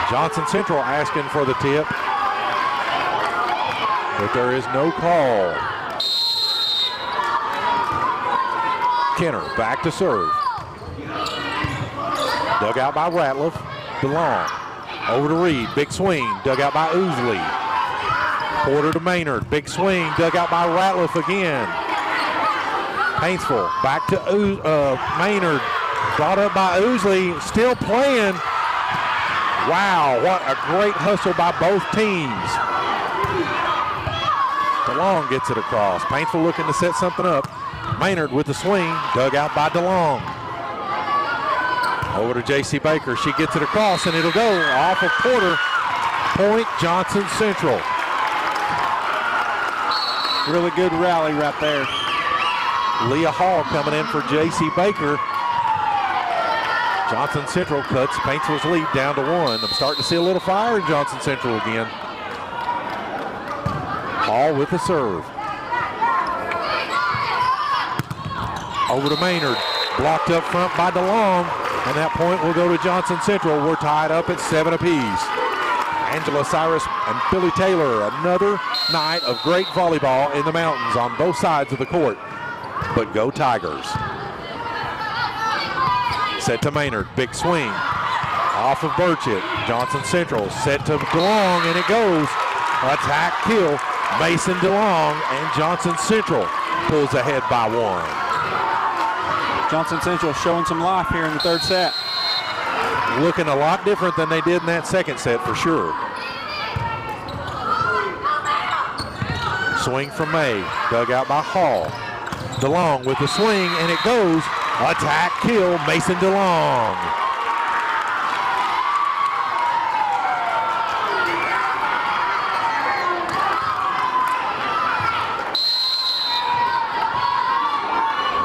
Johnson Central asking for the tip, but there is no call. Kenner back to serve. Dug out by Ratliff. DeLong over to Reed. Big swing. Dug out by Oosley. Porter to Maynard. Big swing. Dug out by Ratliff again. Paintsville back to Maynard. Brought up by Oosley. Still playing. Wow, what a great hustle by both teams. DeLong gets it across. Paintsville looking to set something up. Maynard with the swing, dug out by DeLong. Over to J.C. Baker. She gets it across, and it'll go off of Porter. Point Johnson Central. Really good rally right there. Leah Hall coming in for J.C. Baker. Johnson Central cuts Paintsville's lead down to 1. I'm starting to see a little fire in Johnson Central again. Hall with the serve. Over to Maynard. Blocked up front by DeLong. And that point will go to Johnson Central. We're tied up at 7 apiece. Angela Cyrus and Billy Taylor. Another night of great volleyball in the mountains on both sides of the court. But go Tigers. Set to Maynard, big swing. Off of Burchett. Johnson Central set to DeLong, and it goes. Attack, kill. Mason DeLong, and Johnson Central pulls ahead by 1. Johnson Central showing some life here in the third set. Looking a lot different than they did in that second set for sure. Swing from May, dug out by Hall. DeLong with the swing, and it goes Attack, kill, Mason DeLong.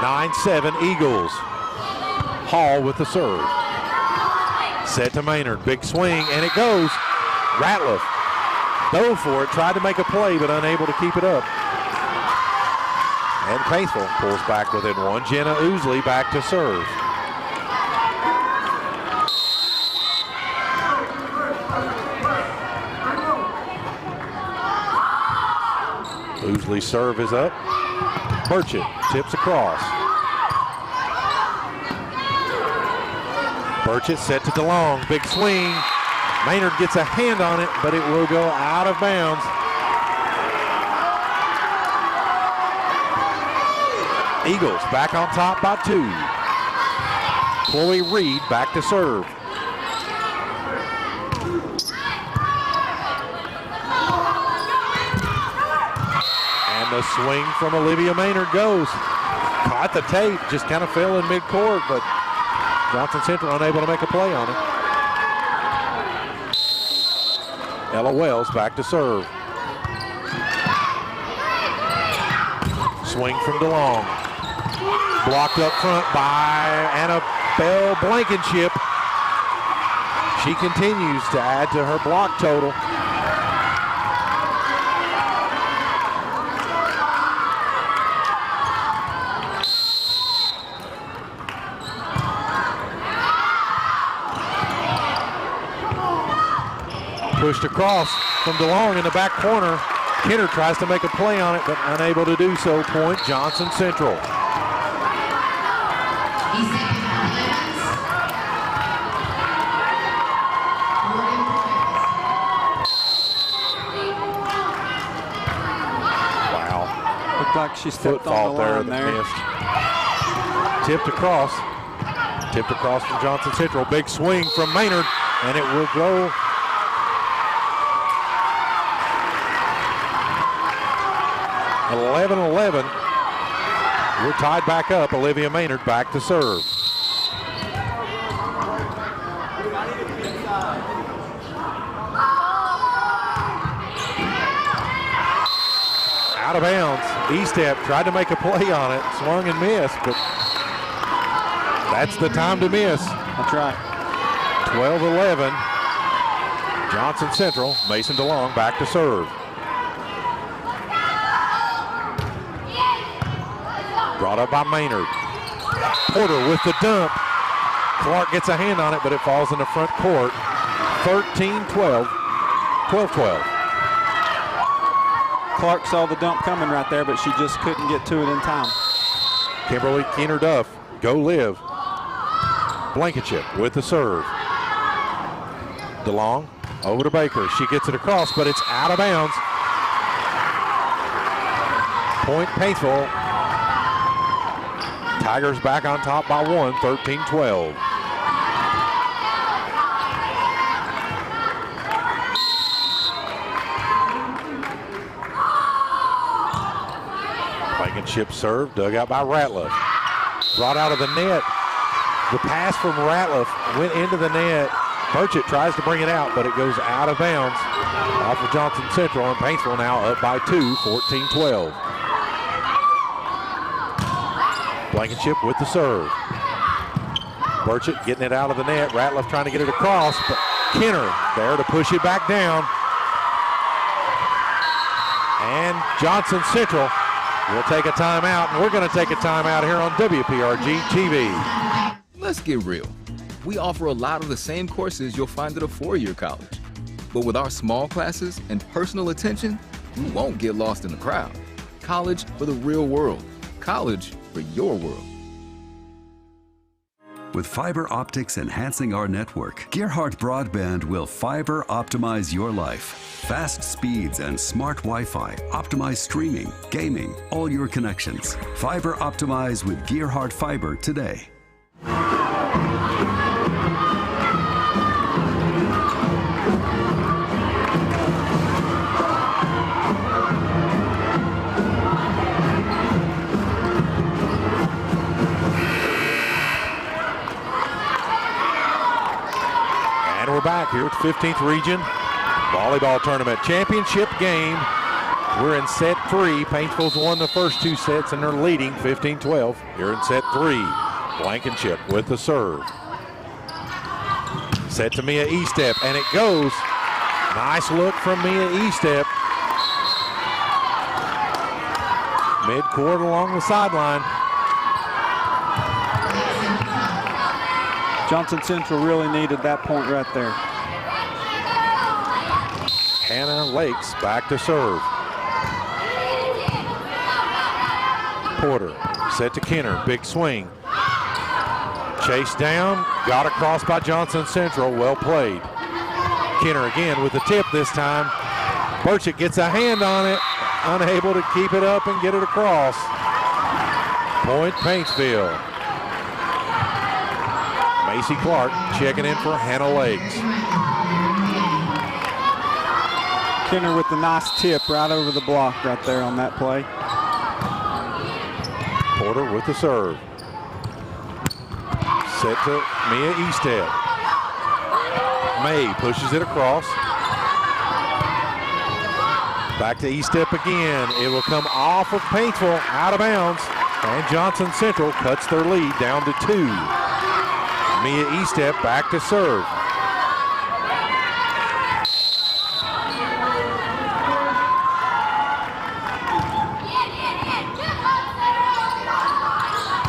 Nine-7 Eagles. Hall with the serve. Set to Maynard, big swing, and it goes. Ratliff dove for it, tried to make a play, but unable to keep it up. And Paintsville pulls back within one. Jenna Ousley back to serve. Ousley's serve is up. Burchett tips across. Burchett set to DeLong, big swing. Maynard gets a hand on it, but it will go out of bounds. Eagles back on top by 2. Chloe Reed back to serve. And the swing from Olivia Maynard goes. Caught the tape, just kind of fell in midcourt, but Johnson Central unable to make a play on it. Ella Wells back to serve. Swing from DeLong. Blocked up front by Annabelle Blankenship. She continues to add to her block total. Pushed across from DeLong in the back corner. Kenner tries to make a play on it, but unable to do so. Point Johnson Central. Wow. Looked like she stepped on the line there. Missed. Tipped across. Tipped across from Johnson Central. Big swing from Maynard, and it will go. 11-11. We're tied back up. Olivia Maynard back to serve. Out of bounds. E-step tried to make a play on it, swung and missed, but that's the time to miss. That's right. 12-11. Johnson Central. Mason DeLong back to serve. Brought up by Maynard. Porter with the dump. Clark gets a hand on it, but it falls in the front court. 13-12, 12-12. Clark saw the dump coming right there, but she just couldn't get to it in time. Kimberly Keener-Duff, go live. Blankenship with the serve. DeLong over to Baker. She gets it across, but it's out of bounds. Point Paintsville. Tigers back on top by 1, 13-12. Blankenship serve, dug out by Ratliff. Brought out of the net. The pass from Ratliff went into the net. Burchett tries to bring it out, but it goes out of bounds off of Johnson Central, and Paintsville now up by 2, 14-12. Blankenship with the serve. Burchett getting it out of the net. Ratliff trying to get it across, but Kenner there to push it back down. And Johnson Central will take a timeout, and we're going to take a timeout here on WPRG TV. Let's get real. We offer a lot of the same courses you'll find at a four-year college. But with our small classes and personal attention, you won't get lost in the crowd. College for the real world. College for your world. With fiber optics enhancing our network, Gerhardt Broadband will fiber optimize your life. Fast speeds and smart Wi-Fi optimize streaming, gaming, all your connections. Fiber optimize with Gerhardt Fiber today. we're back here at the 15th Region Volleyball Tournament Championship game. We're in set 3. Paintsville's won the first 2 sets and they're leading 15-12 here in set 3. Blankenship with the serve. Set to Mia Estep, and it goes. Nice look from Mia Estep. Mid-court along the sideline. Johnson Central really needed that point right there. Hannah Lakes back to serve. Porter set to Kenner, big swing. Chased down, got across by Johnson Central, well played. Kenner again with the tip this time. Burchett gets a hand on it, unable to keep it up and get it across. Point Paintsville. Macy Clark checking in for Hannah Lakes. Kenner with the nice tip right over the block right there on that play. Porter with the serve. Set to Mia Estep. May pushes it across. Back to Estep again. It will come off of Paintsville, out of bounds. And Johnson Central cuts their lead down to 2. Mia Estep back to serve.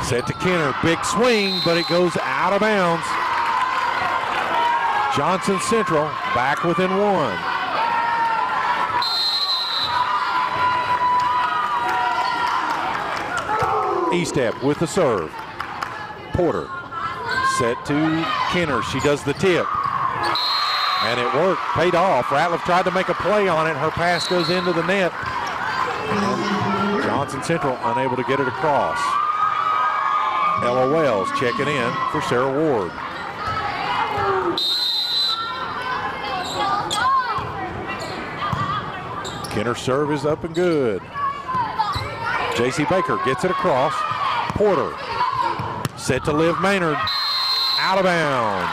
Set to Kenner, big swing, but it goes out of bounds. Johnson Central back within 1. Estep with the serve. Porter set to Kenner. She does the tip. And it worked, paid off. Ratliff tried to make a play on it. Her pass goes into the net. And Johnson Central unable to get it across. Ella Wells checking in for Sarah Ward. Kenner's serve is up and good. J.C. Baker gets it across. Porter set to Liv Maynard. Out of bounds.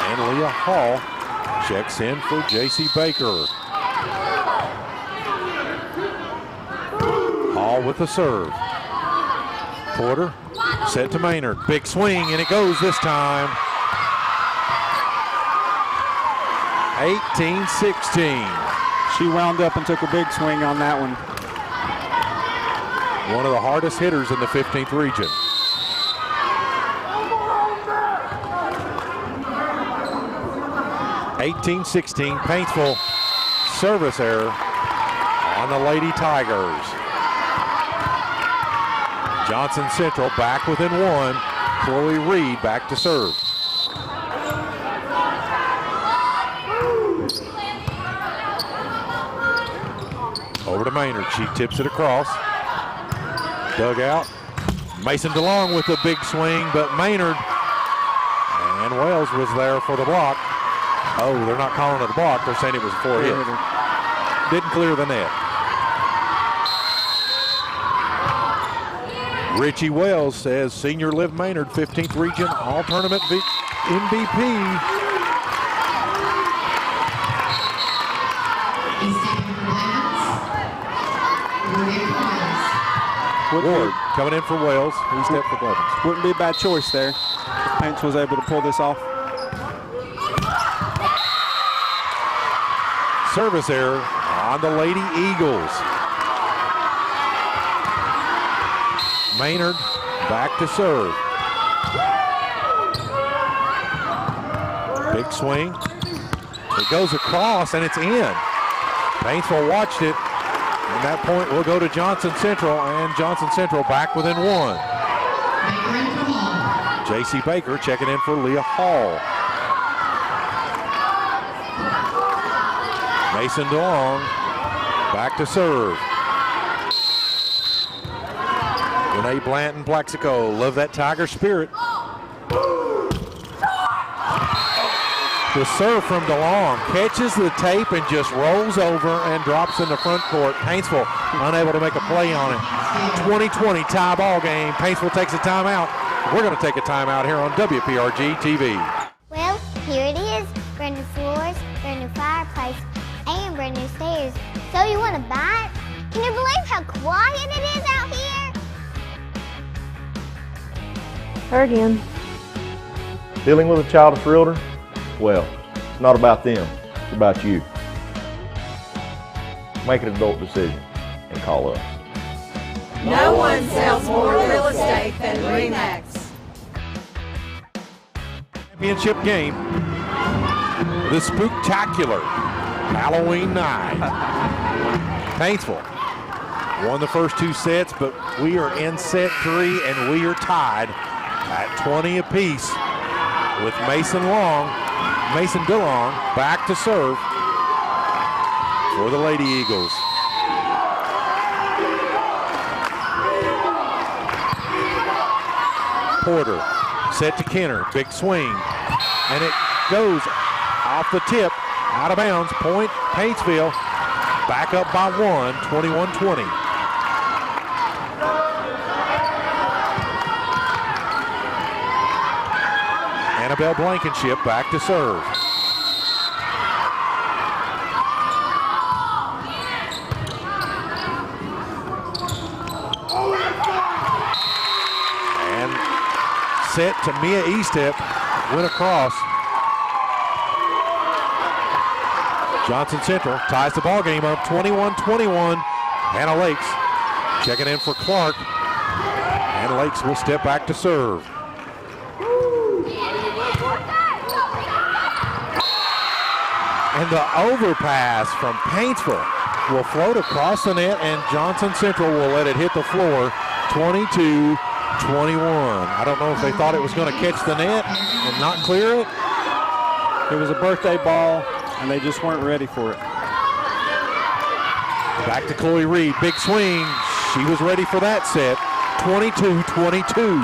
And Leah Hall checks in for J.C. Baker. Hall with the serve. Porter set to Maynard. Big swing, and it goes this time. 18-16. She wound up and took a big swing on that one. One of the hardest hitters in the 15th region. Paintsville service error on the Lady Tigers. Johnson Central back within 1. Chloe Reed back to serve. Over to Maynard. She tips it across. Dug out. Mason DeLong with a big swing, but Maynard and Wells was there for the block. Oh, they're not calling it a block. They're saying it was a 4-hit. Didn't clear the net. Richie Wells says senior Liv Maynard, 15th Region All-Tournament MVP. Ward coming in for Wells. He stepped for Blevins. Wouldn't be a bad choice there. Paints was able to pull this off. Service error on the Lady Eagles. Maynard back to serve. Big swing. It goes across and it's in. Paintsville watched it. And that point will go to Johnson Central, and Johnson Central back within 1. J.C. Baker checking in for Leah Hall. Mason DeLong back to serve. Renee Blanton, Plaxico, love that Tiger spirit. The serve from DeLong catches the tape and just rolls over and drops in the front court. Paintsville unable to make a play on it. 20-20 tie ball game. Paintsville takes a timeout. We're going to take a timeout here on WPRG TV. Well, here it is. Brand new floors, brand new fireplace, and brand new stairs. So you want to buy it? Can you believe how quiet it is out here? Her again. Dealing with a child of realtor? Well, it's not about them, it's about you. Make an adult decision and call us. No one sells more real estate than RE/MAX. Championship game. The spooktacular Halloween night. Paintsville won the first 2 sets, but we are in set 3 and we are tied at 20 apiece with Mason DeLong back to serve for the Lady Eagles. Porter set to Kenner, big swing, and it goes off the tip, out of bounds, point Paintsville, back up by 1, 21-20. Annabelle Blankenship back to serve. And set to Mia Estep, went across. Johnson Central ties the ball game up 21-21. Hannah Lakes checking in for Clark. And Lakes will step back to serve. And the overpass from Paintsville will float across the net, and Johnson Central will let it hit the floor 22-21. I don't know if they thought it was going to catch the net and not clear it. It was a birthday ball, and they just weren't ready for it. Back to Chloe Reed, big swing. She was ready for that set, 22-22.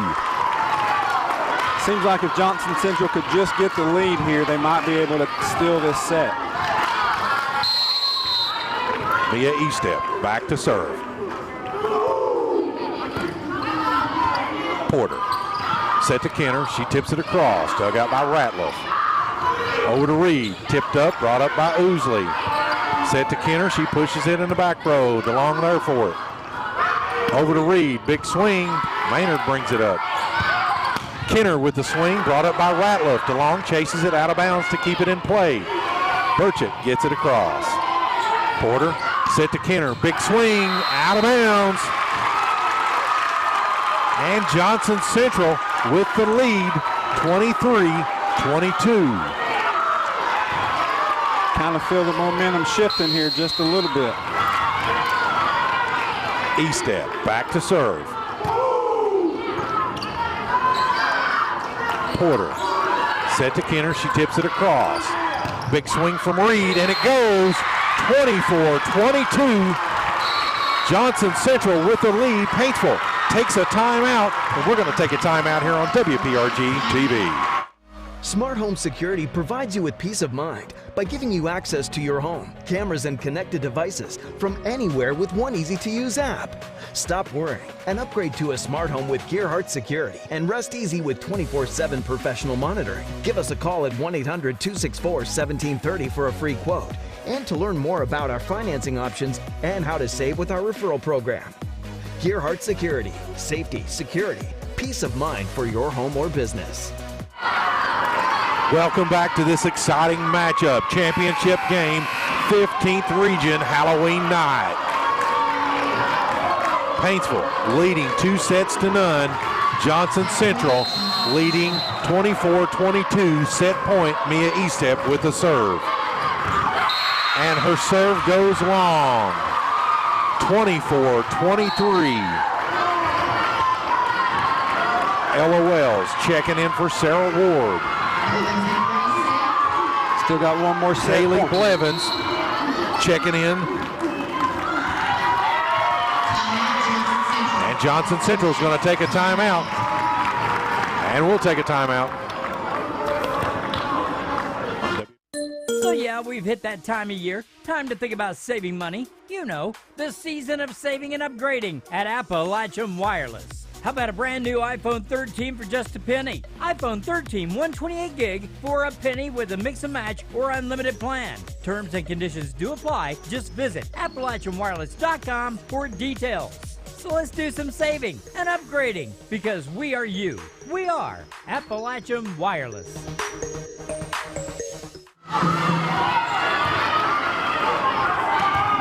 Seems like if Johnson Central could just get the lead here, they might be able to steal this set. Mia Estep back to serve. Porter set to Kenner. She tips it across. Dug out by Ratliff. Over to Reed. Tipped up, brought up by Oosley. Set to Kenner. She pushes it in the back row. DeLong there for it. Over to Reed. Big swing. Maynard brings it up. Kenner with the swing, brought up by Ratliff. DeLong chases it out of bounds to keep it in play. Burchett gets it across. Porter set to Kenner. Big swing, out of bounds. And Johnson Central with the lead, 23-22. Kind of feel the momentum shifting here just a little bit. Estep back to serve. Porter set to Kenner. She tips it across. Big swing from Reed, and it goes 24-22. Johnson Central with the lead. Paintsville takes a timeout, and we're going to take a timeout here on WPRG TV. Smart Home Security provides you with peace of mind by giving you access to your home, cameras, and connected devices from anywhere with one easy-to-use app. Stop worrying and upgrade to a smart home with Gearhart Security and rest easy with 24/7 professional monitoring. Give us a call at 1-800-264-1730 for a free quote and to learn more about our financing options and how to save with our referral program. Gearhart Security, safety, security, peace of mind for your home or business. Welcome back to this exciting matchup. Championship game, 15th Region Halloween night. Paintsville leading 2-0. Johnson Central leading 24-22. Set point, Mia Estep with the serve. And her serve goes long. 24-23. Ella Wells checking in for Sarah Ward. Still got one more set. Haley Blevins checking in. And Johnson Central is going to take a timeout. And we'll take a timeout. Yeah, we've hit that time of year. Time to think about saving money. You know, the season of saving and upgrading at Appalachian Wireless. How about a brand new iPhone 13 for just a penny? iPhone 13 128 gig for a penny with a mix and match or unlimited plan. Terms and conditions do apply. Just visit AppalachianWireless.com for details. So let's do some saving and upgrading because we are you. We are Appalachian Wireless.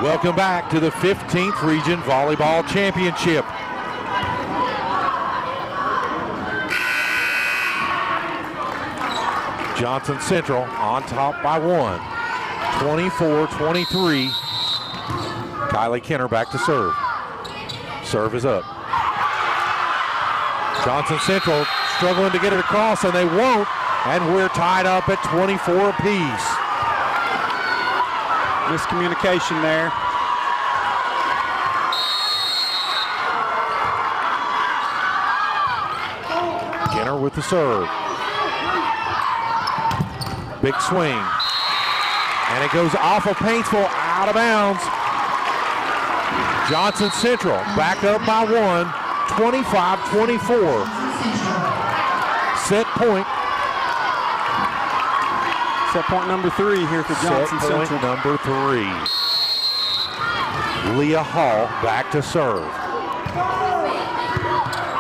Welcome back to the 15th Region Volleyball Championship. Johnson Central on top by 1. 24-23. Kylie Kenner back to serve. Serve is up. Johnson Central struggling to get it across, and they won't. And we're tied up at 24 apiece. Miscommunication there. Kenner with the serve. Big swing. And it goes off of Paintsville, out of bounds. Johnson Central back up by 1, 25-24. Set point. Set point number 3 here for Johnson Central. Set point number 3. Leah Hall back to serve.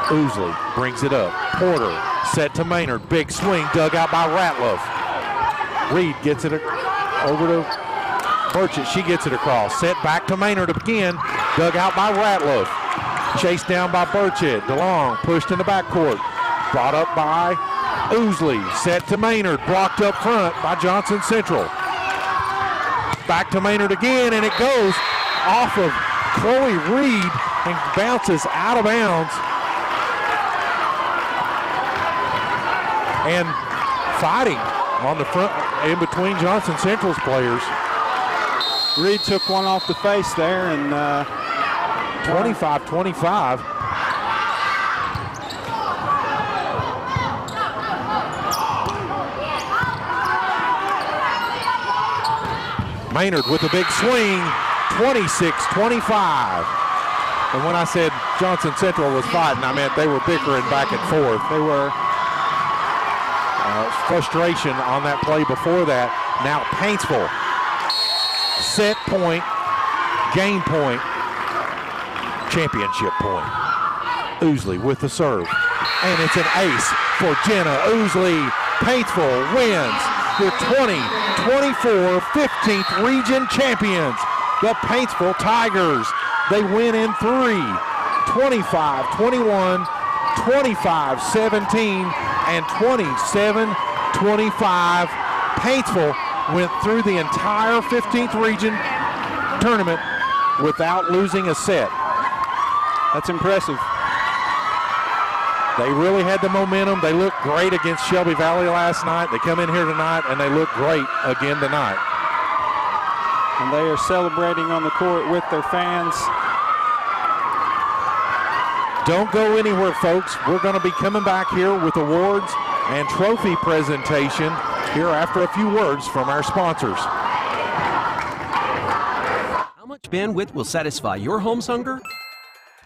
Oosley brings it up. Porter set to Maynard. Big swing dug out by Ratliff. Reed gets it over to Burchett. She gets it across. Set back to Maynard again. Dug out by Ratliff. Chased down by Burchett. DeLong pushed in the backcourt. Brought up by Oosley. Set to Maynard. Blocked up front by Johnson Central. Back to Maynard again, and it goes off of Chloe Reed and bounces out of bounds. And fighting on the front in between Johnson Central's players. Reed took one off the face there, and 25-25. Maynard with a big swing, 26-25. And when I said Johnson Central was fighting, I meant they were bickering back and forth. They were frustration on that play before that. Now Paintsville. Set point, game point, championship point. Oosley with the serve. And it's an ace for Jenna Oosley. Paintsville wins. The 2024 15th Region Champions, the Paintsville Tigers. They win in 3, 25-21, 25-17, and 27-25. Paintsville went through the entire 15th Region tournament without losing a set. That's impressive. They really had the momentum. They looked great against Shelby Valley last night. They come in here tonight, and they look great again tonight. And they are celebrating on the court with their fans. Don't go anywhere, folks. We're going to be coming back here with awards and trophy presentation here after a few words from our sponsors. How much bandwidth will satisfy your home's hunger?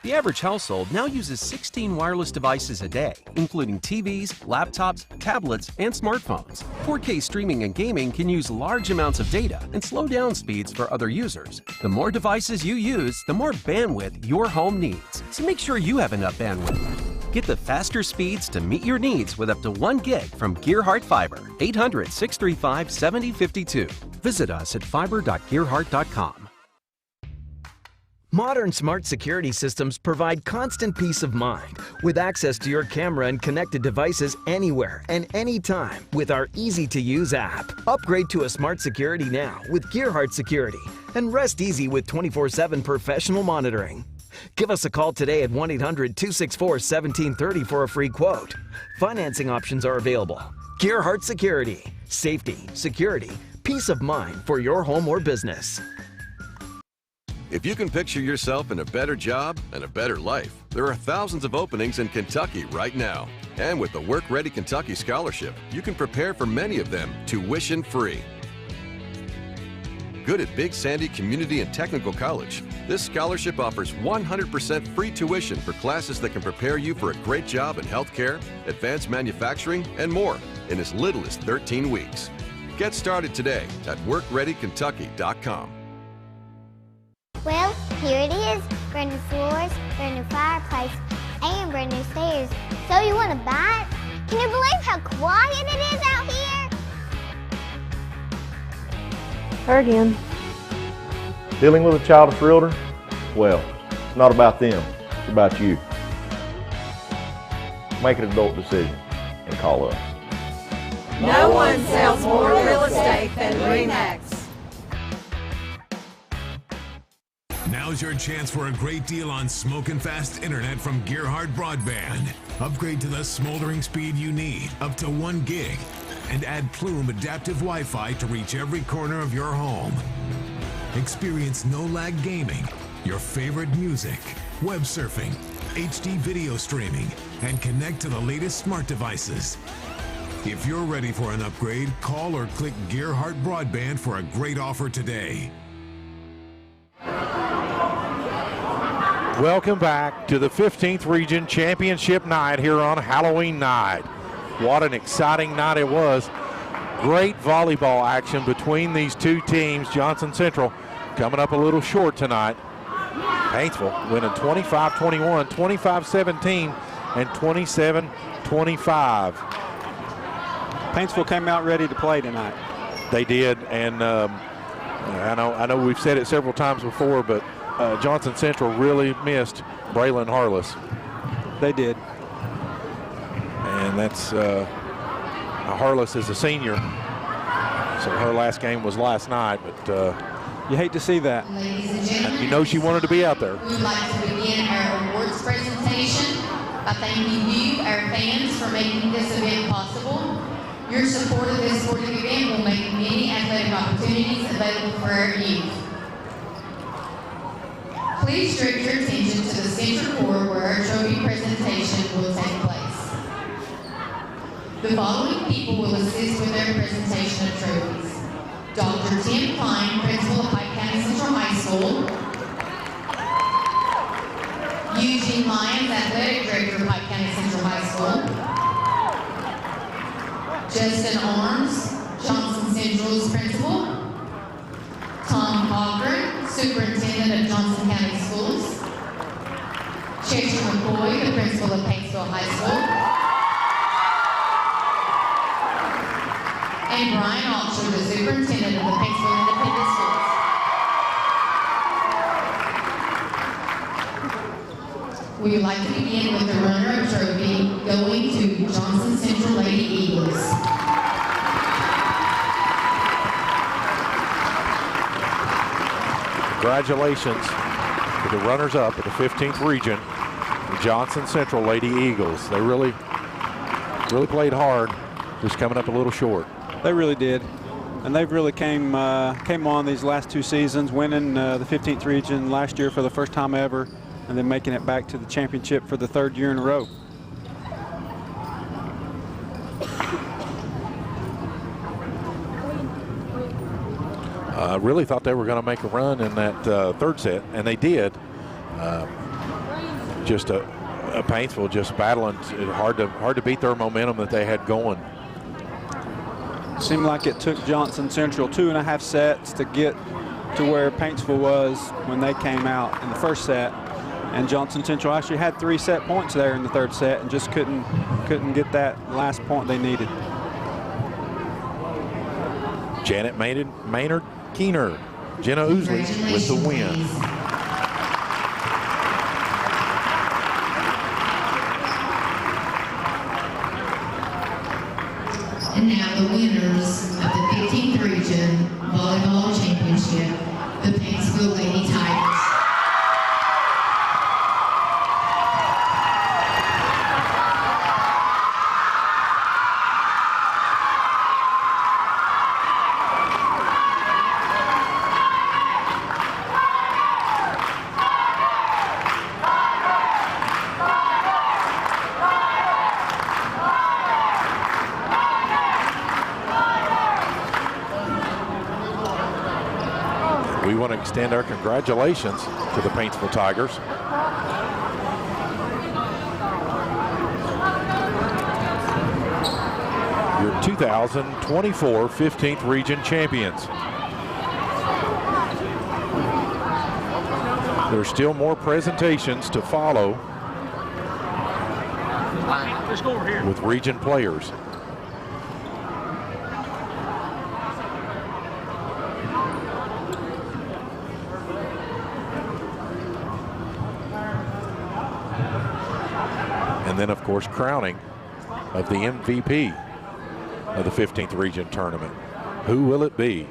The average household now uses 16 wireless devices a day, including TVs, laptops, tablets, and smartphones. 4K streaming and gaming can use large amounts of data and slow down speeds for other users. The more devices you use, the more bandwidth your home needs. So make sure you have enough bandwidth. Get the faster speeds to meet your needs with up to 1 gig from Gearhart Fiber. 800-635-7052. Visit us at fiber.gearhart.com. Modern smart security systems provide constant peace of mind with access to your camera and connected devices anywhere and anytime with our easy-to-use app. Upgrade to a smart security now with Gearhart Security and rest easy with 24/7 professional monitoring. Give us a call today at 1-800-264-1730 for a free quote. Financing options are available. Gearhart Security. Safety, security, peace of mind for your home or business. If you can picture yourself in a better job and a better life, there are thousands of openings in Kentucky right now. And with the Work Ready Kentucky Scholarship, you can prepare for many of them tuition-free. good at Big Sandy Community and Technical College. This scholarship offers 100% free tuition for classes that can prepare you for a great job in healthcare, advanced manufacturing, and more in as little as 13 weeks. Get started today at WorkReadyKentucky.com. Well, here it is. Brand new floors, brand new fireplace, and brand new stairs. So you want to buy it? Can you believe how quiet it is out here? Her again. Dealing with a childless realtor? Well, it's not about them, it's about you. Make an adult decision and call us. No one sells more real estate than RE/MAX. Now's your chance for a great deal on smoking fast internet from Gerhardt Broadband. Upgrade to the smoldering speed you need, up to 1 gig, and add Plume adaptive Wi-Fi to reach every corner of your home. Experience no-lag gaming, your favorite music, web surfing, HD video streaming, and connect to the latest smart devices. If you're ready for an upgrade, call or click Gerhardt Broadband for a great offer today. Welcome back to the 15th Region Championship night here on Halloween night. What an exciting night it was. Great volleyball action between these two teams. Johnson Central coming up a little short tonight. Paintsville winning 25-21, 25-17, and 27-25. Paintsville came out ready to play tonight. They did, and I know we've said it several times before, but Johnson Central really missed Braylon Harless. They did. And that's Harless is a senior, so her last game was last night, but you hate to see that. And you know she wanted to be out there. We would like to begin our awards presentation by thanking you, our fans, for making this event possible. Your support of this sporting event will make many athletic opportunities available for our youth. Please direct your attention to the center court where our trophy presentation will take place. The following people will assist with their presentation of trophies. Dr. Tim Klein, Principal of Pike County Central High School. Eugene Lyons, Athletic Director of Pike County Central High School. Justin Arms, Johnson Central's Principal. Tom Cochran, Superintendent of Johnson County Schools. Chester McCoy, the Principal of Paintsville High School. And Brian Altscher, the Superintendent of the Paintsville Independent Schools. We would like to begin with the runner-up trophy going to Johnson Central Lady Eagles. Congratulations to the runners-up at the 15th Region, the Johnson Central Lady Eagles. They really played hard, just coming up a little short. They really did, and they've really came on these last 2 seasons, winning the 15th Region last year for the first time ever, and then making it back to the championship for the 3rd year in a row. I really thought they were going to make a run in that 3rd set, and they did. Just a Paintsville just battling. Hard to beat their momentum that they had going. Seemed like it took Johnson Central 2.5 sets to get to where Paintsville was when they came out in the 1st set, and Johnson Central actually had 3 set points there in the 3rd set and just couldn't get that last point they needed. Janet Maynard Keener, Jenna Ousley with the win. And now the winners of the 15th Region Volleyball Championship, the Paintsville Lady Tigers. want to extend our congratulations to the Paintsville Tigers. Your 2024 15th Region champions. There's still more presentations to follow with region players. And then, of course, crowning of the MVP of the 15th Region Tournament. Who will it be?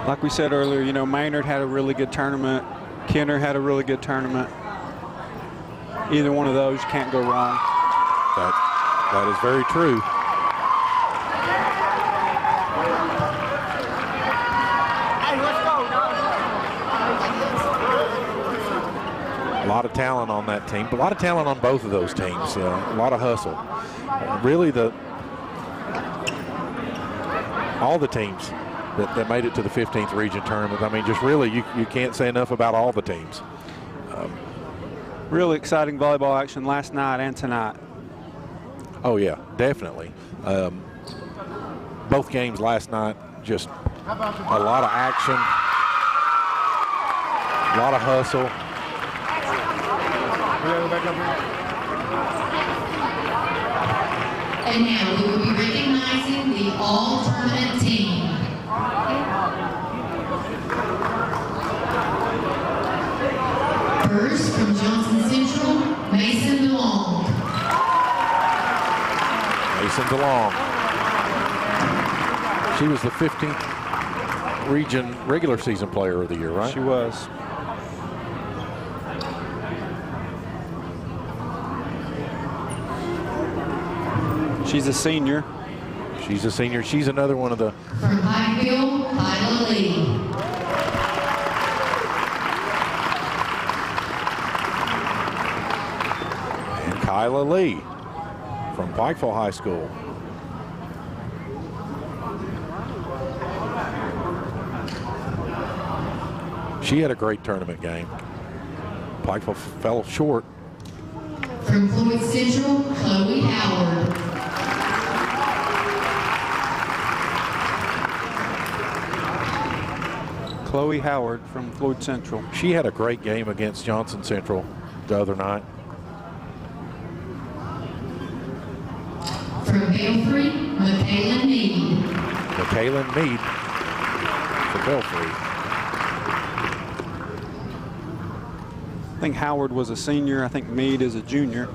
Like we said earlier, you know, Maynard had a really good tournament. Kenner had a really good tournament. Either one of those, you can't go wrong. That is very true. A lot of talent on that team, but a lot of talent on both of those teams. A lot of hustle. Really, all the teams that made it to the 15th Region Tournament. I mean, just really, you can't say enough about all the teams. Really exciting volleyball action last night and tonight. Oh, yeah, definitely. Both games last night, just a lot of action, a lot of hustle. And now we will be recognizing the all-tournament team. First, from Johnson Central, Mason DeLong. Mason DeLong. She was the 15th Region regular season player of the year, right? She was. She's a senior. She's a senior. She's another one of the... From Paintsville, Kyla Lee. And Kyla Lee from Pikeville High School. She had a great tournament game. Pikeville fell short. From Floyd Central, Chloe Howard. Chloe Howard from Floyd Central. She had a great game against Johnson Central the other night. From Belfry, Michaela Mead. Michaela Mead for Belfry. I think Howard was a senior. I think Mead is a junior.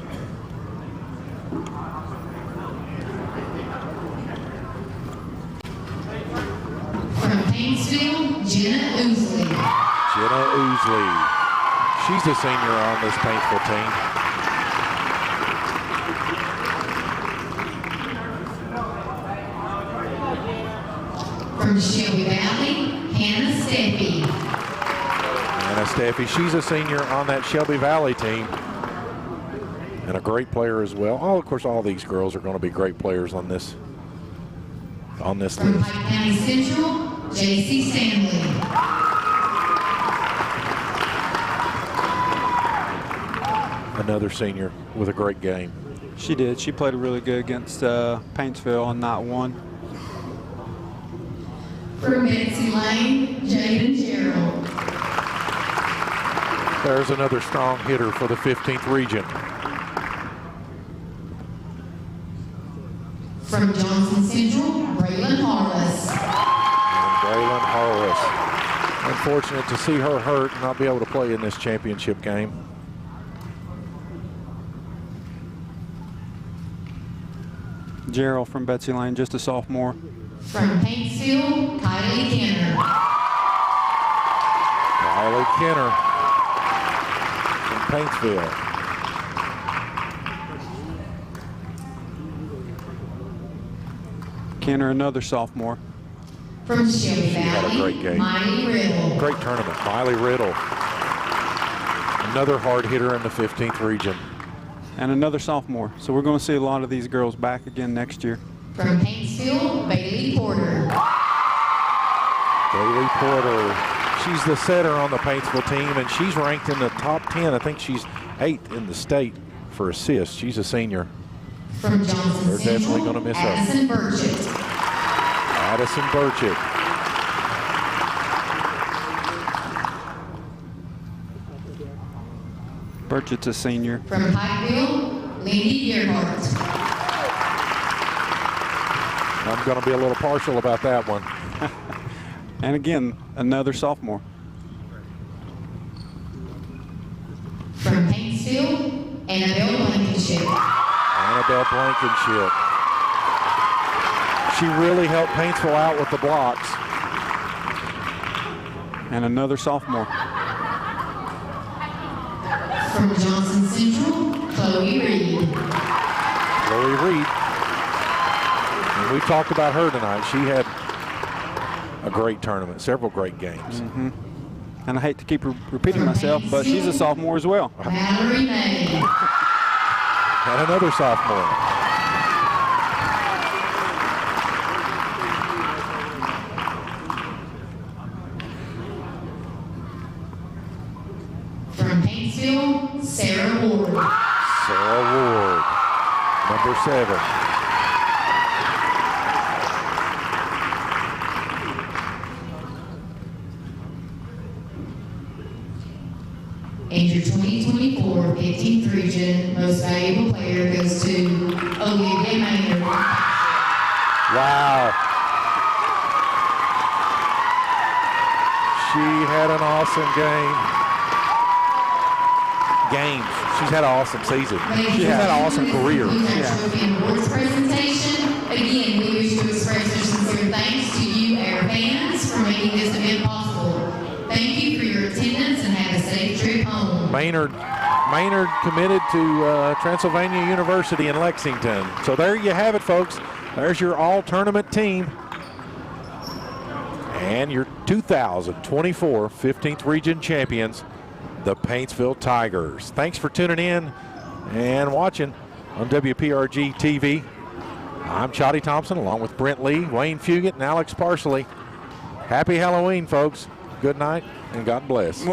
From Paintsville, Jenna Oosley. Jenna Oosley. She's a senior on this Paintsville team. From Shelby Valley, Hannah Steffi. Hannah Steffi, she's a senior on that Shelby Valley team. And a great player as well. Oh, of course, all these girls are going to be great players on this From list. Pike County Central, J.C. Stanley. Another senior with a great game. She did. She played really good against Paintsville on night one. From Betsy Lane, Jaden Gerald. There's another strong hitter for the 15th Region. From Johnson Central, Braylon Harless. And Braylon Harless. Unfortunate to see her hurt and not be able to play in this championship game. Gerald from Betsy Lane, just a sophomore. From Paintsville, Kylie Kenner. Kylie Kenner from Paintsville. Kenner, another sophomore. From Shelby She had a Valley, great game. Miley Riddle. Great tournament. Miley Riddle. Another hard hitter in the 15th Region. And another sophomore. So we're going to see a lot of these girls back again next year. From Paintsville, Bailey Porter. Bailey Porter, she's the setter on the Paintsville team, and she's ranked in the top 10. I think she's 8th in the state for assists. She's a senior. From Johnson They're definitely going to miss her. Addison Burchett. Addison Burchett. Burchett's a senior. From Pikeville, Lindy Gearhart. I'm going to be a little partial about that one. And again, another sophomore. From Paintsville, Annabelle Blankenship. Annabelle Blankenship. She really helped Paintsville out with the blocks. And another sophomore. From Johnson Central, Chloe Reed. Chloe Reed. And we've talked about her tonight. She had a great tournament, several great games. Mm-hmm. And I hate to keep repeating myself, but she's a sophomore as well. Mallory May. And another sophomore. From Paintsville, Sarah Ward. Sarah Ward, number 7. And your 2024 15th region most valuable player goes to Olivia Maynard. Wow. She had an awesome game. She's had an awesome season. She's had an awesome career. Trophy and awards presentation. Again, we wish to express our sincere thanks to you, our fans, for making this event possible. Thank you for your attendance and have a safe trip home. Maynard committed to Transylvania University in Lexington. So there you have it, folks. There's your all-tournament team. And your 2024 15th Region champions, the Paintsville Tigers. Thanks for tuning in and watching on WPRG TV. I'm Chotty Thompson along with Brent Lee, Wayne Fugit, and Alex Parsley. Happy Halloween, folks. Good night and God bless.